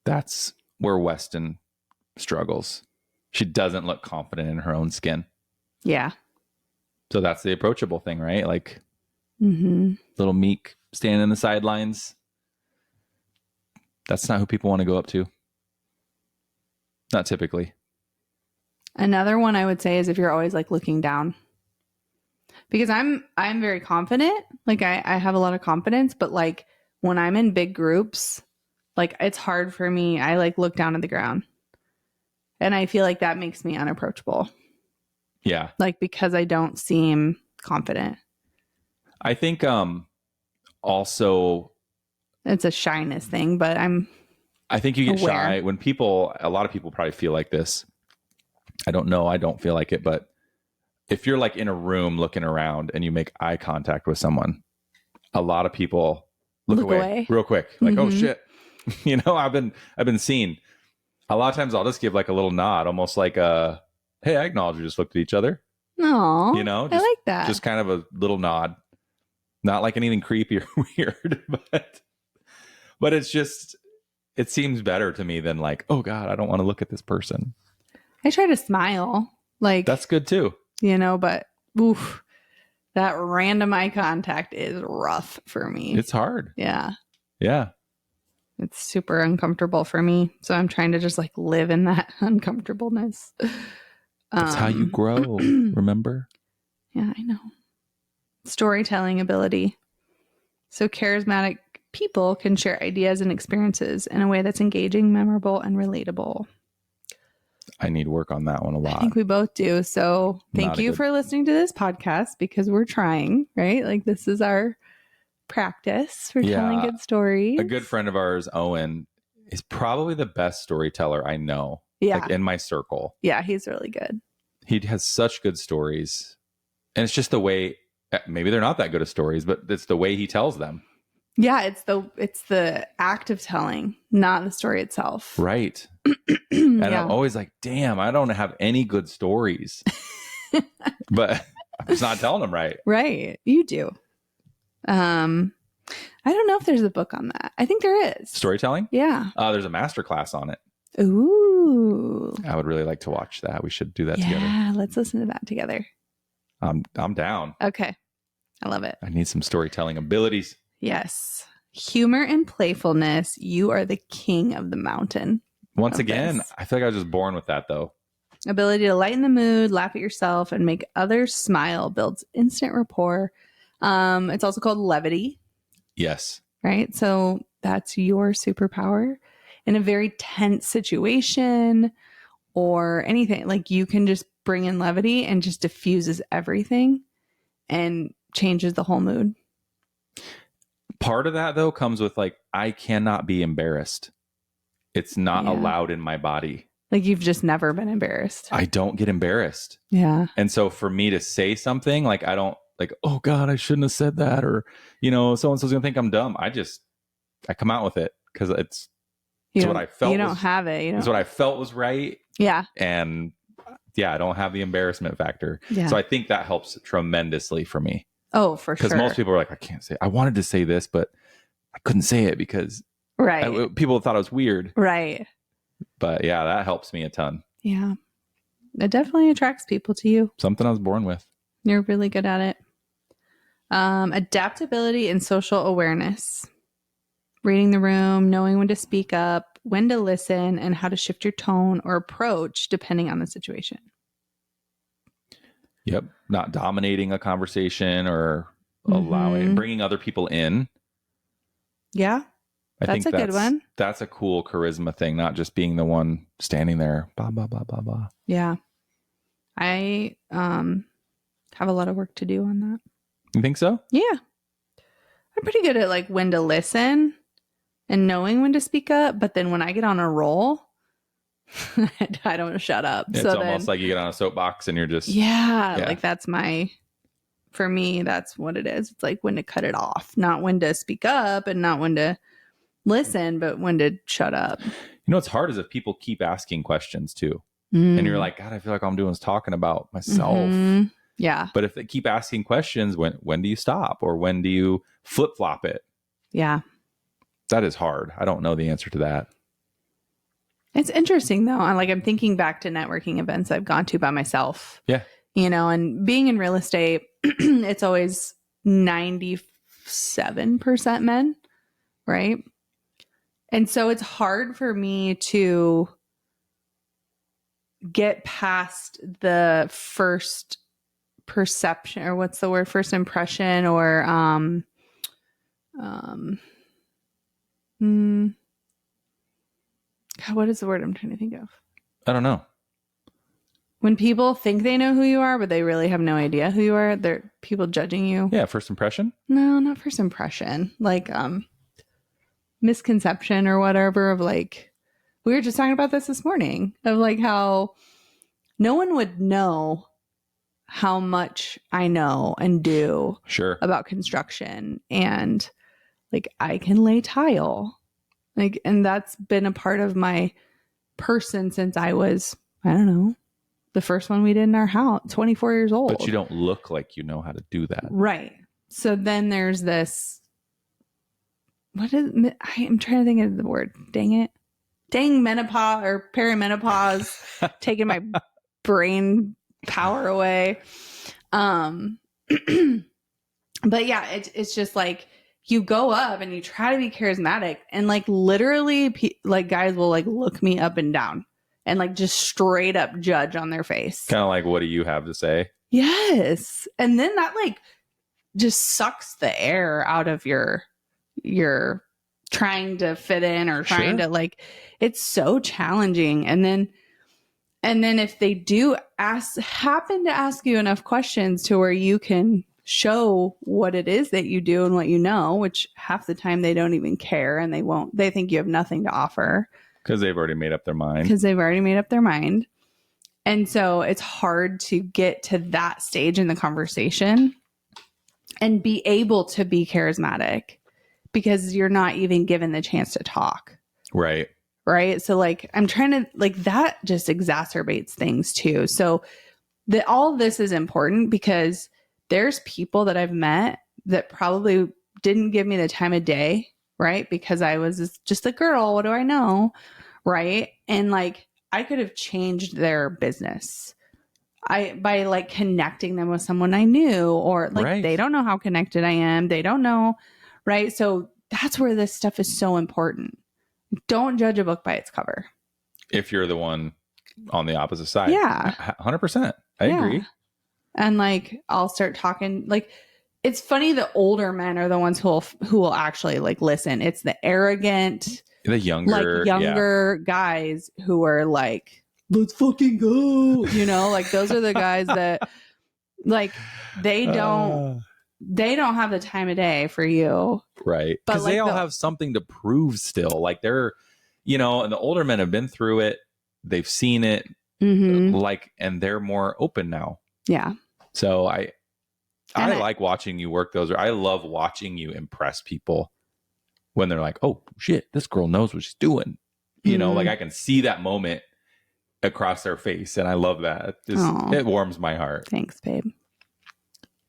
That's where Weston struggles. She doesn't look confident in her own skin. Yeah. So that's the approachable thing, right? Like little meek standing in the sidelines. That's not who people want to go up to. Not typically. Another one I would say is if you're always like looking down. Because I'm very confident. Like I have a lot of confidence, but like when I'm in big groups, like it's hard for me. I like look down at the ground. And I feel like that makes me unapproachable. Yeah. Like because I don't seem confident. I think also it's a shyness thing, but I think you get shy when a lot of people probably feel like this. I don't know. I don't feel like it, but if you're like in a room looking around and you make eye contact with someone, a lot of people look away real quick. Like, oh shit. You know, I've been seen. A lot of times I'll just give like a little nod, almost like hey, I acknowledge we just looked at each other. No, you know, I like that. Just kind of a little nod, not like anything creepy or weird, but it's just, it seems better to me than like, oh God, I don't want to look at this person. I try to smile. Like that's good too. You know, but oof, that random eye contact is rough for me. It's hard. Yeah. Yeah. It's super uncomfortable for me. So I'm trying to just like live in that uncomfortableness. That's how you grow, remember? Yeah, I know. Storytelling ability. So charismatic people can share ideas and experiences in a way that's engaging, memorable, and relatable. I need work on that one a lot. I think we both do. So thank you for listening to this podcast because we're trying, right? Like this is our practice for telling good stories. A good friend of ours, Owen, is probably the best storyteller I know. Yeah. Like in my circle. Yeah, he's really good. He has such good stories. And it's just the way, maybe they're not that good of stories, but it's the way he tells them. Yeah, it's the act of telling, not the story itself. Right. And I'm always like, damn, I don't have any good stories. But I'm just not telling them right. Right. You do. I don't know if there's a book on that. I think there is. Storytelling? Yeah. There's a master class on it. Ooh. I would really like to watch that. We should do that together. Yeah, let's listen to that together. I'm down. Okay. I love it. I need some storytelling abilities. Yes. Humor and playfulness. You are the king of the mountain. Once again, I feel like I was just born with that though. Ability to lighten the mood, laugh at yourself, and make others smile builds instant rapport. It's also called levity. Yes. Right? So that's your superpower. In a very tense situation or anything, like you can just bring in levity and just diffuses everything and changes the whole mood. Part of that though comes with like, I cannot be embarrassed. It's not allowed in my body. Like you've just never been embarrassed. I don't get embarrassed. Yeah. And so for me to say something like, I don't like, oh God, I shouldn't have said that. Or, you know, so-and-so's going to think I'm dumb. I come out with it because it's what I felt. You don't have it. It's what I felt was right. Yeah. And I don't have the embarrassment factor. Yeah. So I think that helps tremendously for me. Oh, for sure. Because most people are like, I can't say, I wanted to say this, but I couldn't say it because people thought it was weird. Right. But yeah, that helps me a ton. Yeah. It definitely attracts people to you. Something I was born with. You're really good at it. Adaptability and social awareness. Reading the room, knowing when to speak up, when to listen, and how to shift your tone or approach depending on the situation. Yep. Not dominating a conversation or bringing other people in. Yeah. I think that's a good one. That's a cool charisma thing, not just being the one standing there, blah, blah, blah, blah, blah. Yeah. I have a lot of work to do on that. You think so? Yeah. I'm pretty good at like when to listen and knowing when to speak up. But then when I get on a roll, I don't shut up. It's almost like you get on a soapbox and you're just. Yeah. Like for me, that's what it is. It's like when to cut it off, not when to speak up and not when to listen, but when to shut up. You know, what's hard is if people keep asking questions too. And you're like, God, I feel like all I'm doing is talking about myself. Mm-hmm. Yeah. But if they keep asking questions, when do you stop? Or when do you flip-flop it? Yeah. That is hard. I don't know the answer to that. It's interesting though. I'm thinking back to networking events I've gone to by myself. Yeah. You know, and being in real estate, it's always 97% men, right? And so it's hard for me to get past the first perception, or what's the word, first impression, or what is the word I'm trying to think of? I don't know. When people think they know who you are, but they really have no idea who you are, they're people judging you. Yeah, first impression? No, not first impression. Like misconception or whatever of like, we were just talking about this morning of like how no one would know how much I know and do about construction, and like I can lay tile, like, and that's been a part of my person since I was, I don't know, the first one we did in our house, 24 years old. But you don't look like you know how to do that. Right. So then there's this, I'm trying to think of the word. Dang menopause or perimenopause taking my brain power away. But yeah, it's just like you go up and you try to be charismatic, and like literally like guys will like look me up and down and like just straight up judge on their face. Kind of like, what do you have to say? Yes. And then that like just sucks the air out of your trying to fit in or trying to like, it's so challenging. And then if they do happen to ask you enough questions to where you can show what it is that you do and what you know, which half the time they don't even care, and they think you have nothing to offer. Because they've already made up their mind. And so it's hard to get to that stage in the conversation and be able to be charismatic because you're not even given the chance to talk. Right. Right. So like, I'm trying to like, that just exacerbates things too. So all of this is important because there's people that I've met that probably didn't give me the time of day. Right. Because I was just a girl. What do I know? Right. And like, I could have changed their business by like connecting them with someone I knew, or like, they don't know how connected I am. They don't know. Right. So that's where this stuff is so important. Don't judge a book by its cover. If you're the one on the opposite side. Yeah. 100%. I agree. And like, I'll start talking, like, it's funny. The older men are the ones who will actually like listen. It's the arrogant, the younger guys who are like, let's fucking go. You know, like those are the guys that like, they don't have the time of day for you. Right. Because like, they all have something to prove still. Like they're, you know, and the older men have been through it. They've seen it. Like, and they're more open now. Yeah. So I like watching you work those. I love watching you impress people when they're like, oh shit, this girl knows what she's doing. You know, like I can see that moment across their face. And I love that. It warms my heart. Thanks, babe.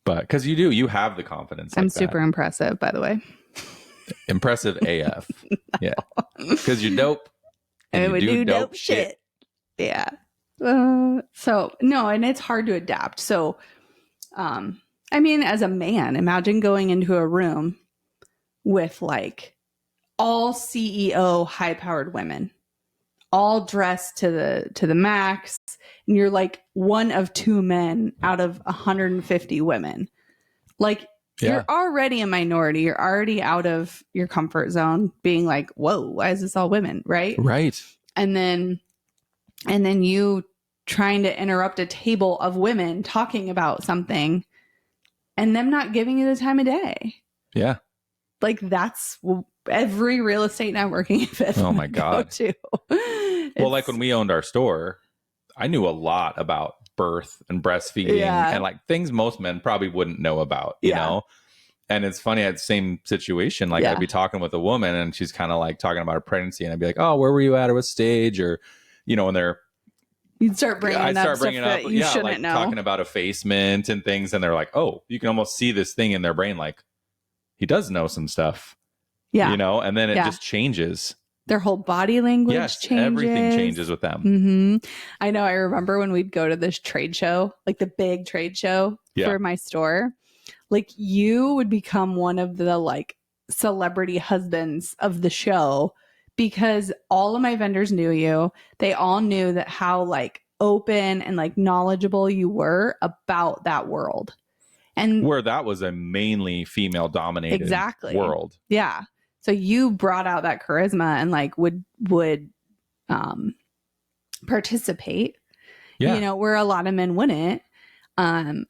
But because you have the confidence. I'm super impressive, by the way. Impressive AF. Yeah. Because you're dope. And we do dope shit. Yeah. So, no, and it's hard to adapt. So, I mean, as a man, imagine going into a room with like all CEO high-powered women, all dressed to the max, and you're like one of two men out of 150 women. Like, you're already a minority. You're already out of your comfort zone, being like, whoa, why is this all women? Right. And then you trying to interrupt a table of women talking about something and them not giving you the time of day. Yeah. Like, that's every real estate networking event. Oh my God. Well, like when we owned our store, I knew a lot about birth and breastfeeding and like things most men probably wouldn't know about, you know? And it's funny, I had the same situation. Like I'd be talking with a woman and she's kind of like talking about her pregnancy and I'd be like, oh, where were you at? Or what stage? Or, you know, when you'd start bringing up stuff that you shouldn't like know. Talking about effacement and things. And they're like, oh, you can almost see this thing in their brain. Like, he does know some stuff. Yeah. You know, and then it just changes. Their whole body language changes. Everything changes with them. Mm-hmm. I know. I remember when we'd go to this trade show, like the big trade show for my store, like you would become one of the like celebrity husbands of the show because all of my vendors knew you. They all knew that how like open and like knowledgeable you were about that world. And where that was a mainly female dominated world. Yeah. So you brought out that charisma and like would participate, you know, where a lot of men wouldn't. And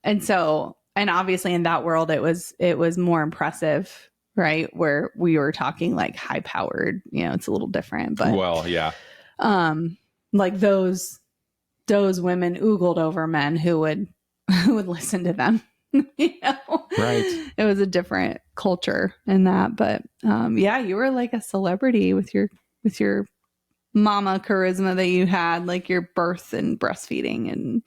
obviously in that world, it was more impressive, right? Where we were talking like high powered, you know, it's a little different, but like those women oogled over men who would listen to them. You know, right? It was a different culture in that, but you were like a celebrity with your mama charisma that you had, like your birth and breastfeeding and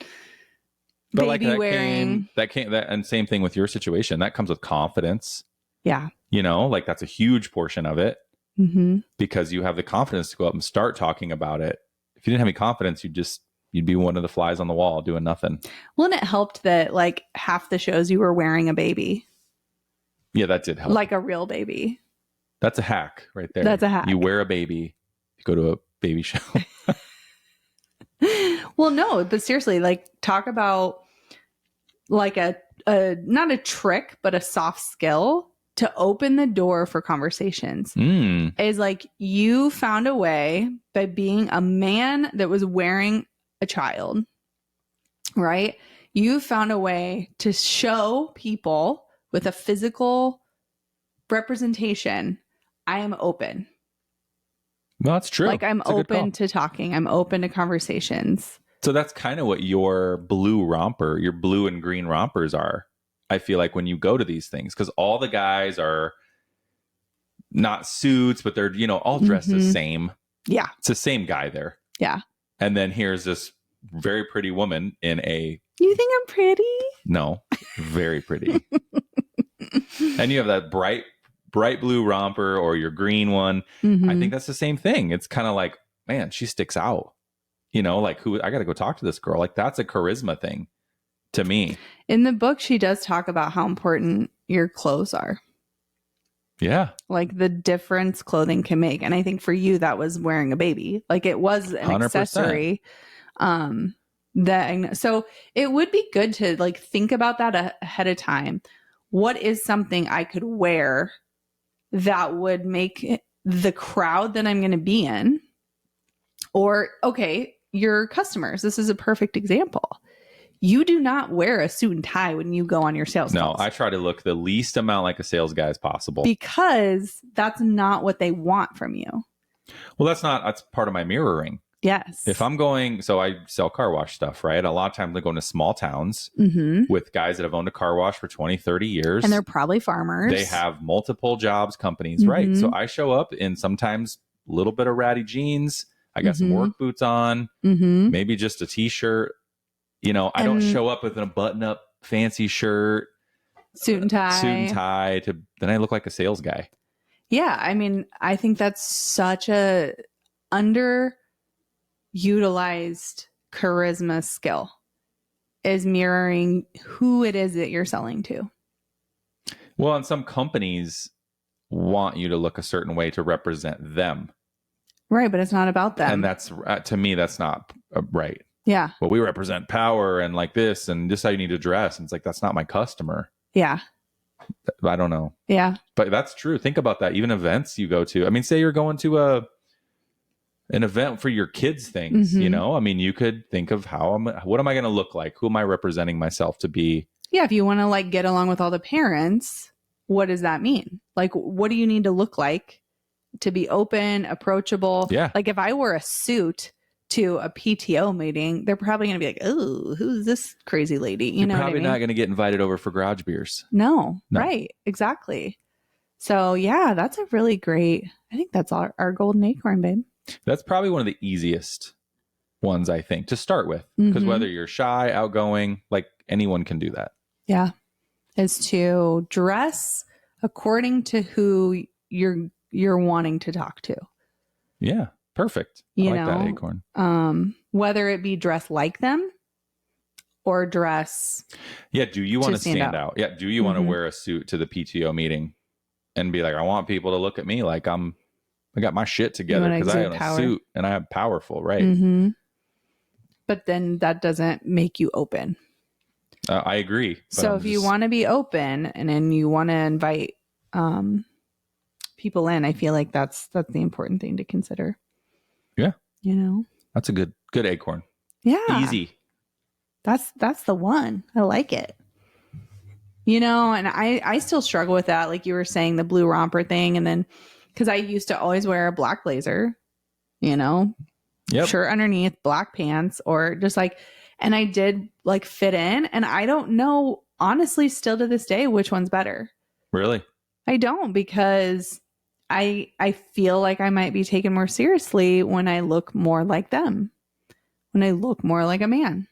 baby wearing. And same thing with your situation. That comes with confidence. Yeah, you know, like that's a huge portion of it because you have the confidence to go up and start talking about it. If you didn't have any confidence, you'd be one of the flies on the wall doing nothing. Well, and it helped that like half the shows you were wearing a baby. Yeah, that did help. Like a real baby. That's a hack right there. That's a hack. You wear a baby, you go to a baby show. Well, no, but seriously, like talk about like a not a trick, but a soft skill to open the door for conversations. Is like you found a way by being a man that was wearing a child, right? You found a way to show people with a physical representation, I am open. No, that's true. Like I'm open to talking. I'm open to conversations. So that's kind of what your blue and green rompers are. I feel like when you go to these things, because all the guys are not suits, but they're, you know, all dressed the same. Yeah. It's the same guy there. Yeah. And then here's this very pretty woman in a... You think I'm pretty? No, very pretty. And you have that bright blue romper or your green one. I think that's the same thing. It's kind of like, man, she sticks out. You know, like I got to go talk to this girl. Like that's a charisma thing to me. In the book, she does talk about how important your clothes are. Yeah. Like the difference clothing can make. And I think for you, that was wearing a baby. Like it was an 100%. Accessory. So it would be good to like think about that ahead of time. What is something I could wear that would make the crowd that I'm going to be in? Or, okay, your customers. This is a perfect example. You do not wear a suit and tie when you go on your sales calls. No, I try to look the least amount like a sales guy as possible. Because that's not what they want from you. Well, that's part of my mirroring. Yes. If I'm going, so I sell car wash stuff, right? A lot of times I go into small towns with guys that have owned a car wash for 20, 30 years. And they're probably farmers. They have multiple jobs, companies, right? So I show up in sometimes a little bit of ratty jeans. I got some work boots on, maybe just a t-shirt. You know, I don't show up with a button-up fancy shirt, suit and tie. Then I look like a sales guy. Yeah. I mean, I think that's such a underutilized charisma skill, is mirroring who it is that you're selling to. Well, and some companies want you to look a certain way to represent them. Right. But it's not about them. And that's, to me, that's not right. Yeah. Well, we represent power and like this, and this is how you need to dress. And it's like, that's not my customer. Yeah. I don't know. Yeah. But that's true. Think about that. Even events you go to. I mean, say you're going to an event for your kids' things, Mm-hmm. you know? I mean, you could think of what am I going to look like? Who am I representing myself to be? Yeah. If you want to like get along with all the parents, what does that mean? Like, what do you need to look like to be open, approachable? Yeah. Like if I wore a suit to a PTO meeting, they're probably going to be like, oh, who's this crazy lady? You're probably not going to get invited over for garage beers. No. Right. Exactly. So yeah, that's a really great, I think that's our golden acorn, babe. That's probably one of the easiest ones, I think, to start with. Because whether you're shy, outgoing, like anyone can do that. Yeah. Is to dress according to who you're wanting to talk to. Yeah. Perfect. I like that, Acorn. Whether it be dress like them or dress. Yeah. Do you want to stand out? Yeah. Do you want to wear a suit to the PTO meeting and be like, I want people to look at me like I got my shit together because I own a suit and I'm powerful, right? Mm-hmm. But then that doesn't make you open. I agree. So if you want to be open and then you want to invite people in, I feel like that's the important thing to consider. Yeah. You know? That's a good acorn. Yeah. Easy. That's the one. I like it. You know, and I still struggle with that. Like you were saying, the blue romper thing. And then, because I used to always wear a black blazer, you know, shirt underneath, black pants, or just like, and I did like fit in. And I don't know, honestly, still to this day, which one's better. Really? I don't, because I feel like I might be taken more seriously when I look more like them, when I look more like a man.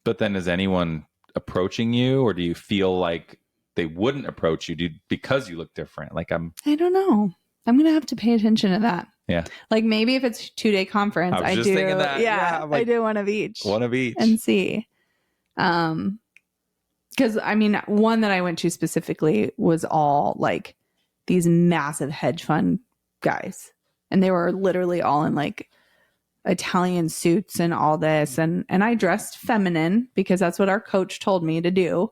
But then is anyone approaching you, or do you feel like they wouldn't approach you because you look different? Like I don't know. I'm going to have to pay attention to that. Yeah. Like maybe if it's a 2-day conference, I was just thinking that. Yeah, like, I do one of each. One of each. And see. Because I mean, one that I went to specifically was all like these massive hedge fund guys. And they were literally all in like Italian suits and all this. And I dressed feminine because that's what our coach told me to do,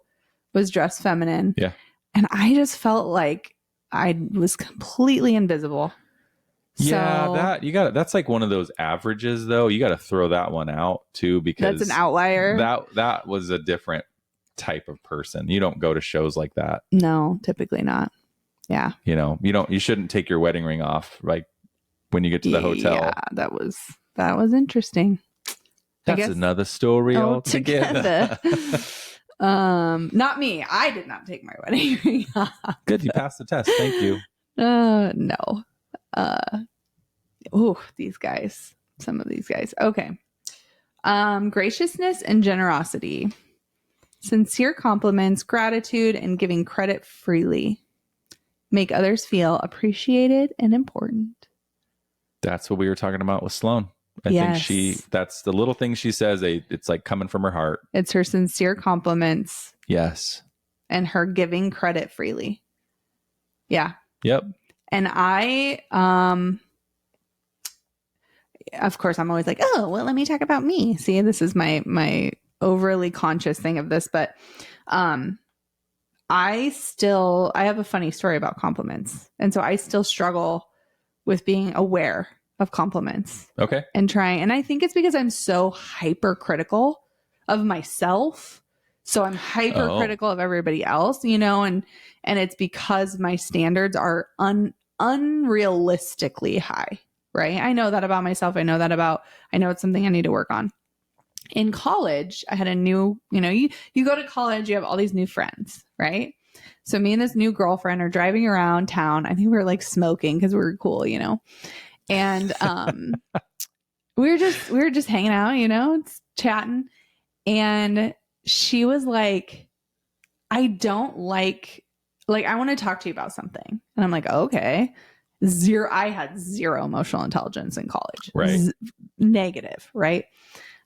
was dress feminine. Yeah. And I just felt like I was completely invisible. Yeah, so, that's like one of those averages though. You got to throw that one out too, because that's an outlier. That was a different type of person. You don't go to shows like that. No, typically not. Yeah. You know, you shouldn't take your wedding ring off like when you get to the hotel. Yeah, that was interesting. That's another story altogether. Not me. I did not take my wedding ring off. Good, you passed the test. Thank you. No. These guys. Some of these guys. Okay. Graciousness and generosity. Sincere compliments, gratitude, and giving credit freely. Make others feel appreciated and important. That's what we were talking about with Sloan. I think that's the little thing she says. It's like coming from her heart. It's her sincere compliments. Yes. And her giving credit freely. Yeah. Yep. And I, of course, I'm always like, oh, well, let me talk about me. See, this is my overly conscious thing of this, but I have a funny story about compliments. And so I still struggle with being aware of compliments. Okay. And I think it's because I'm so hypercritical of myself. So I'm hypercritical of everybody else, you know, and it's because my standards are unrealistically high, right? I know that about myself. I know it's something I need to work on. In college, I had a new, you know, you go to college, you have all these new friends, right? So me and this new girlfriend are driving around town. I think we were like smoking because we were cool, you know, and we were just hanging out, you know, chatting. And she was like, I don't like I want to talk to you about something. And I'm like, okay. I had zero emotional intelligence in college. Right. Negative, right?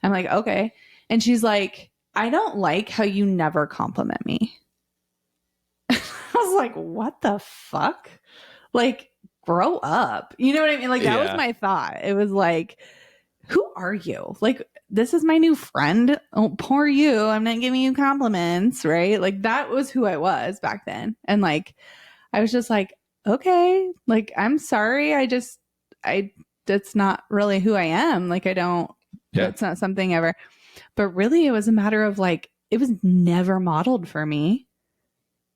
I'm like, okay. And she's like, I don't like how you never compliment me. I was like, what the fuck? Like, grow up. You know what I mean? Like, that was my thought. It was like, who are you? Like, this is my new friend. Oh, poor you. I'm not giving you compliments, right? Like, that was who I was back then. And like, I was just like, okay, like, I'm sorry. That's not really who I am. Like, that's not something ever. But really, it was a matter of like, it was never modeled for me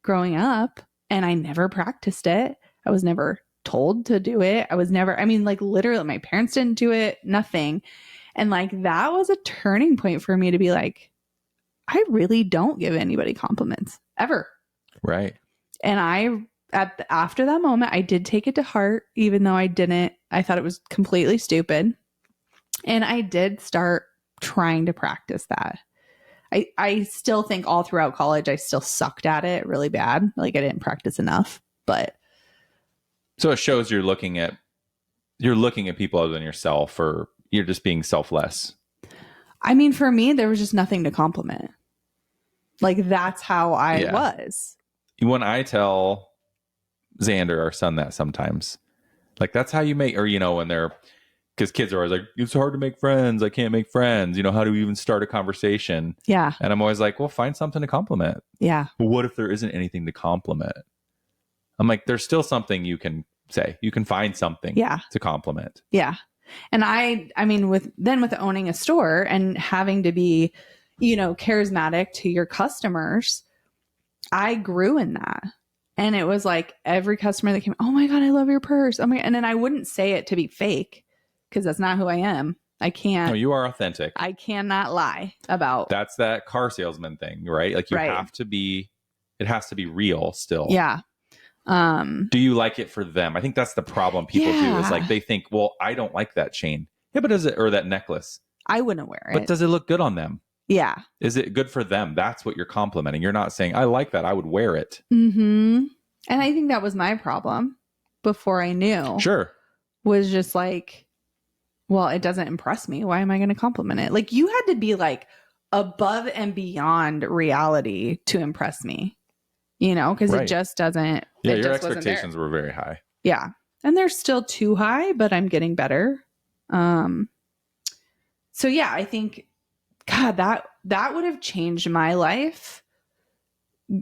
growing up, and I never practiced it. I was never told to do it. Like, literally, my parents didn't do it, nothing. And like, that was a turning point for me to be like, I really don't give anybody compliments ever. Right. And after that moment, I did take it to heart, even though I thought it was completely stupid. And I did start trying to practice that. I still think all throughout college, I still sucked at it really bad. Like, I didn't practice enough, but. So it shows you're looking at people other than yourself, or you're just being selfless. I mean, for me, there was just nothing to compliment. Like, that's how I was. When I tell Xander, our son, that sometimes, like, that's how you make, or, when they're, because kids are always like, it's hard to make friends. I can't make friends. How do we even start a conversation? Yeah. And I'm always like, well, find something to compliment. Yeah. Well, what if there isn't anything to compliment? I'm like, there's still something you can say. You can find something to compliment. Yeah. And I mean, with owning a store and having to be, charismatic to your customers, I grew in that. And it was like every customer that came, oh my God, I love your purse. Oh my, and then I wouldn't say it to be fake, because that's not who I am. I can't. No, you are authentic. I cannot lie about. That's that car salesman thing, right? Like, you have to be, it has to be real still. Yeah. Do you like it for them? I think that's the problem people do, is like, they think, well, I don't like that chain. Yeah, but or that necklace. I wouldn't wear it. But does it look good on them? Yeah. Is it good for them? That's what you're complimenting. You're not saying, I like that, I would wear it. Mm-hmm. And I think that was my problem before I knew. Sure. Was just like, well, it doesn't impress me. Why am I going to compliment it? Like, you had to be like above and beyond reality to impress me, because it just doesn't. Yeah, your expectations were very high. Yeah. And they're still too high, but I'm getting better. So yeah, I think, God, that would have changed my life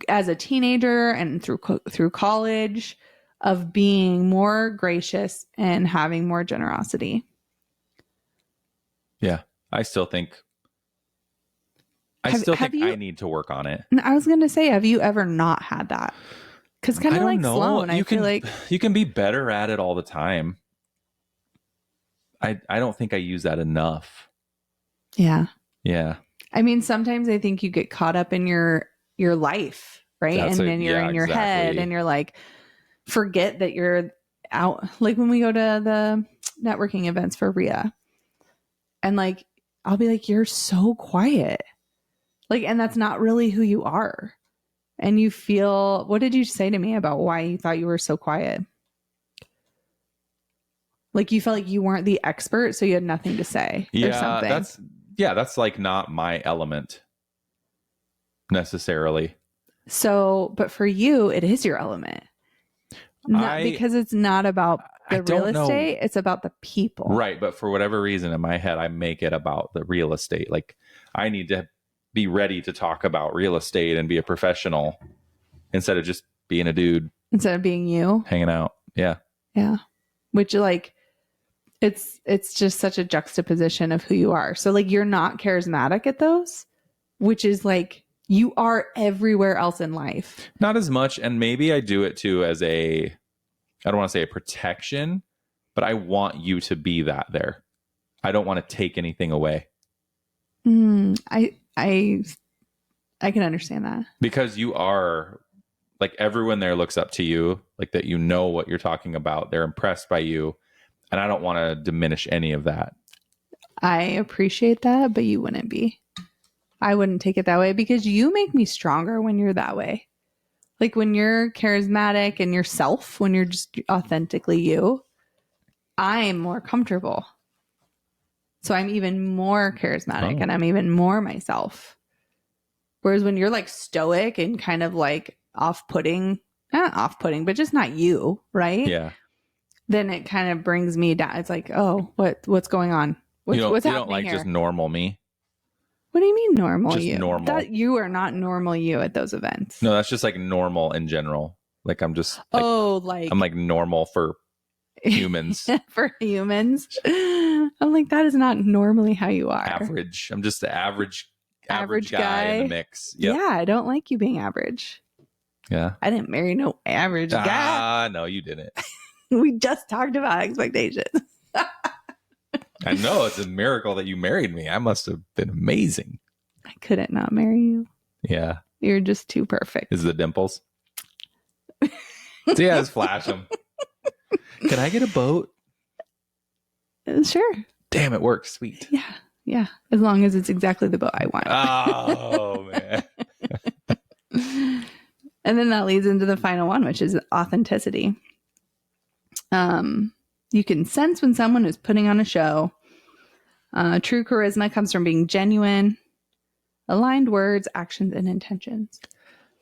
as a teenager and through college, of being more gracious and having more generosity. Yeah, I still think I need to work on it. I was going to say, have you ever not had that? Because kind of like Sloan, I feel like you can be better at it all the time. I don't think I use that enough. Yeah. Yeah. I mean, sometimes I think you get caught up in your life, right? And then you're in your head, and you're like, forget that you're out. Like, when we go to the networking events for RIA, and like, I'll be like, you're so quiet. Like, and that's not really who you are. And you feel, what did you say to me about why you thought you were so quiet? Like, you felt like you weren't the expert, so you had nothing to say or something. That's like not my element necessarily. So, but for you, it is your element. Because it's not about the real estate, it's about the people. Right. But for whatever reason in my head, I make it about the real estate. Like, I need to be ready to talk about real estate and be a professional instead of just being a dude. Instead of being you. Hanging out. Yeah. Yeah. Which, like, it's just such a juxtaposition of who you are. So like, you're not charismatic at those, which is like, you are everywhere else in life. Not as much. And maybe I do it too as I don't want to say a protection, but I want you to be that there. I don't want to take anything away. I can understand that. Because you are, like, everyone there looks up to you, like, that you know what you're talking about. They're impressed by you. And I don't want to diminish any of that. I appreciate that, but you wouldn't be. I wouldn't take it that way, because you make me stronger when you're that way. Like when you're charismatic and yourself, when you're just authentically you, I'm more comfortable. So I'm even more charismatic and I'm even more myself. Whereas when you're like stoic and kind of like off-putting, not off-putting, but just not you, right? Yeah. Then it kind of brings me down. It's like, oh, what's going on? What's happening don't like here? just normal me? What do you mean normal just you? Normal. That you are not normal you at those events. No, that's just like normal in general. Like I'm just like, I'm like normal for humans. For humans. I'm like, that is not normally how you are. Average. I'm just the average guy in the mix. Yep. Yeah, I don't like you being average. Yeah. I didn't marry no average guy. No, you didn't. We just talked about expectations. I know. It's a miracle that you married me. I must have been amazing. I couldn't not marry you. Yeah. You're just too perfect. Is the dimples? See, let's flash them. Can I get a boat? Sure. Damn, it works. Sweet. Yeah. Yeah. As long as it's exactly the boat I want. Oh, man. And then that leads into the final one, which is authenticity. You can sense when someone is putting on a show. True charisma comes from being genuine, aligned words, actions, and intentions.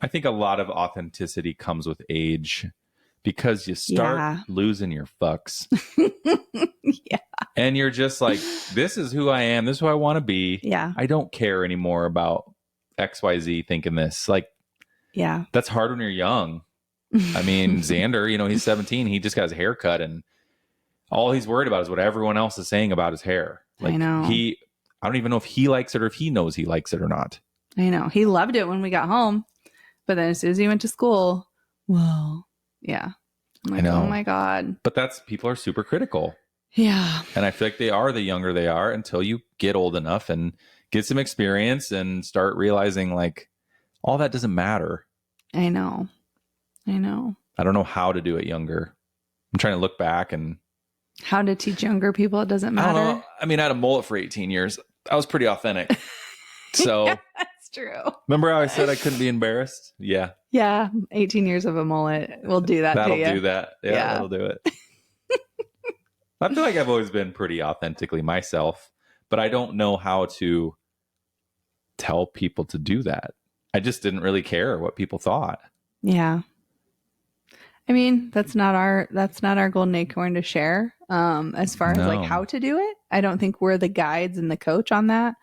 I think a lot of authenticity comes with age because you start losing your fucks. Yeah. And you're just like, this is who I am. This is who I want to be. Yeah. I don't care anymore about XYZ thinking this. Like, yeah, that's hard when you're young. I mean, Xander, he's 17. He just got his hair cut and all he's worried about is what everyone else is saying about his hair. Like, I know. I don't even know if he likes it or if he knows he likes it or not. I know. He loved it when we got home. But then as soon as he went to school, well, yeah. I'm like, I know. Oh my God. But people are super critical. Yeah. And I feel like they are the younger they are until you get old enough and get some experience and start realizing like all that doesn't matter. I know. I don't know how to do it younger. I'm trying to look back and how to teach younger people it doesn't matter. I don't know. I mean, I had a mullet for 18 years. I was pretty authentic. So yeah, that's true. Remember how I said I couldn't be embarrassed? Yeah. Yeah. 18 years of a mullet will do that. That'll do that. Yeah, that'll do it. I feel like I've always been pretty authentically myself, but I don't know how to tell people to do that. I just didn't really care what people thought. Yeah. I mean, that's not our golden acorn to share. As far as like how to do it, I don't think we're the guides and the coach on that.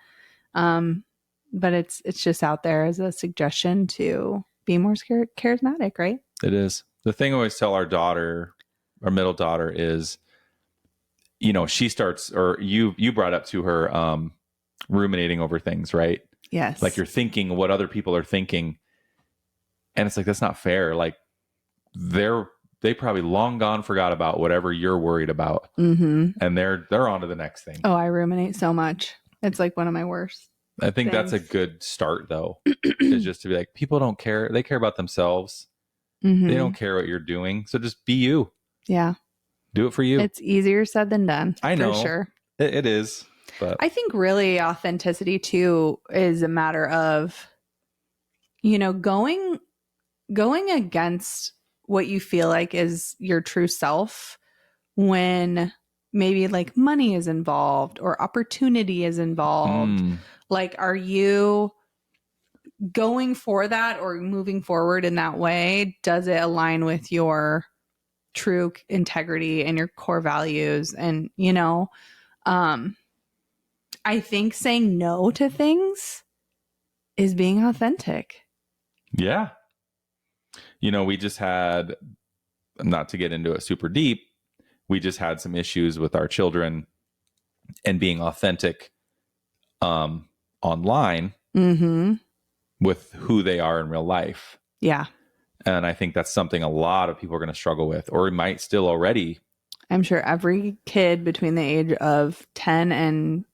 But it's just out there as a suggestion to be more charismatic, right? It is. The thing I always tell our middle daughter is, she starts, or you brought up to her, ruminating over things, right? Yes. Like you're thinking what other people are thinking. And it's like, that's not fair. Like they probably long gone forgot about whatever you're worried about. Mm-hmm. And they're on to the next thing. Oh, I ruminate so much. It's like one of my worst. I think that's a good start though, is just to be like, people don't care. They care about themselves. Mm-hmm. They don't care what you're doing. So just be you. Yeah. Do it for you. It's easier said than done. I know. For sure. It is. But I think really authenticity too is a matter of, going against what you feel like is your true self when maybe like money is involved or opportunity is involved. Like, are you going for that or moving forward in that way? Does it align with your true integrity and your core values? And, I think saying no to things is being authentic. Yeah. We just had, not to get into it super deep, we just had some issues with our children and being authentic online with who they are in real life. Yeah. And I think that's something a lot of people are going to struggle with, or might still already. I'm sure every kid between the age of 10 and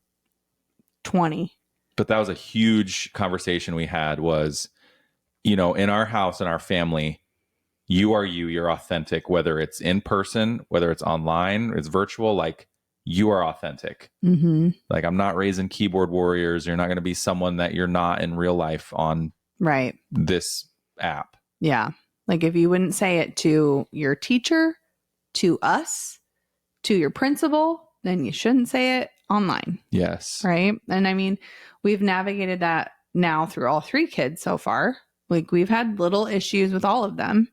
20. But that was a huge conversation we had was, in our house, in our family, you are you're authentic, whether it's in person, whether it's online, it's virtual, like you are authentic. Mm-hmm. Like I'm not raising keyboard warriors. You're not going to be someone that you're not in real life on this app. Yeah. Like if you wouldn't say it to your teacher, to us, to your principal, then you shouldn't say it online. Yes. Right. And I mean, we've navigated that now through all 3 kids so far. Like we've had little issues with all of them,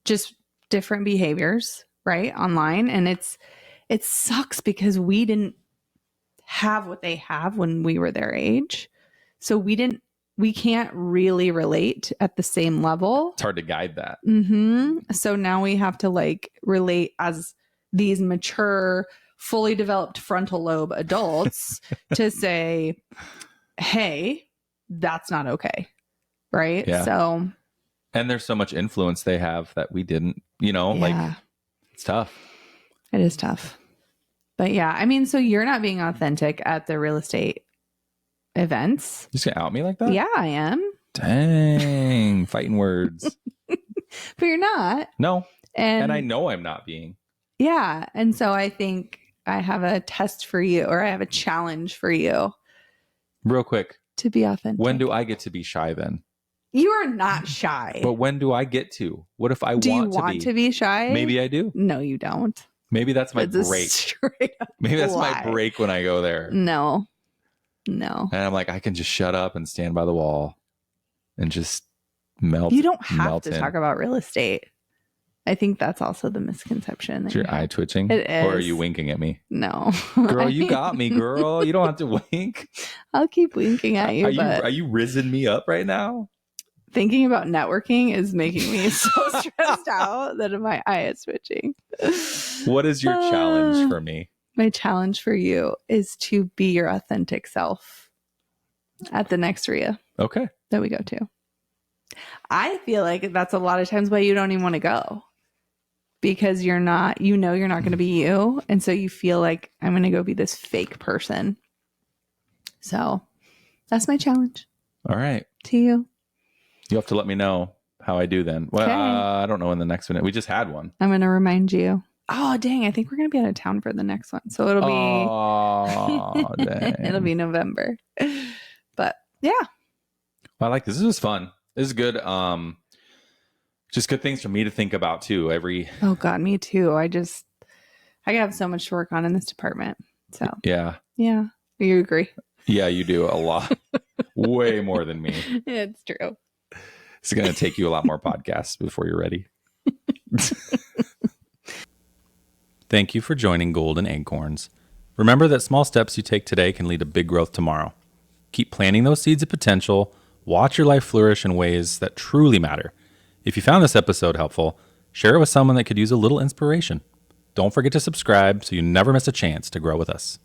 just different behaviors, right? Online. And it sucks because we didn't have what they have when we were their age. So we can't really relate at the same level. It's hard to guide that. So now we have to like relate as these mature, fully developed frontal lobe adults to say, hey, that's not okay. Right. Yeah. So. And there's so much influence they have that we didn't, like it's tough. It is tough. But yeah, I mean, so you're not being authentic at the real estate events. You just gonna out me like that? Yeah, I am. Dang, fighting words. But you're not. No. And I know I'm not being. Yeah. And so I think I have a test for you, or I have a challenge for you. Real quick. To be authentic. When do I get to be shy then? You are not shy. But when do I get to? What if I do you want to be shy? Maybe I do. No, you don't. Maybe that's my break. Maybe that's my break when I go there. No. And I'm like, I can just shut up and stand by the wall and just melt. You don't have to talk about real estate. I think that's also the misconception. Is your eye twitching? It is. Or are you winking at me? No. Girl, you got me, girl. You don't have to wink. I'll keep winking at you. Are you risen me up right now? Thinking about networking is making me so stressed out that my eye is twitching. What is your challenge for me? My challenge for you is to be your authentic self at the next RIA. Okay. That we go to. I feel like that's a lot of times why you don't even want to go. Because you're not going to be you. And so you feel like I'm going to go be this fake person. So that's my challenge. All right. To you. You have to let me know how I do then. Well, I don't know in the next one. We just had one. I'm going to remind you. Oh, dang. I think we're going to be out of town for the next one. So it'll be... Oh, dang. It'll be November. But yeah. Well, I like this. This was fun. This is good. Just good things for me to think about too. Oh God, me too. I have so much to work on in this department. So yeah. You agree? Yeah, you do a lot. Way more than me. It's true. It's going to take you a lot more podcasts before you're ready. Thank you for joining Golden Acorns. Remember that small steps you take today can lead to big growth tomorrow. Keep planting those seeds of potential. Watch your life flourish in ways that truly matter. If you found this episode helpful, share it with someone that could use a little inspiration. Don't forget to subscribe so you never miss a chance to grow with us.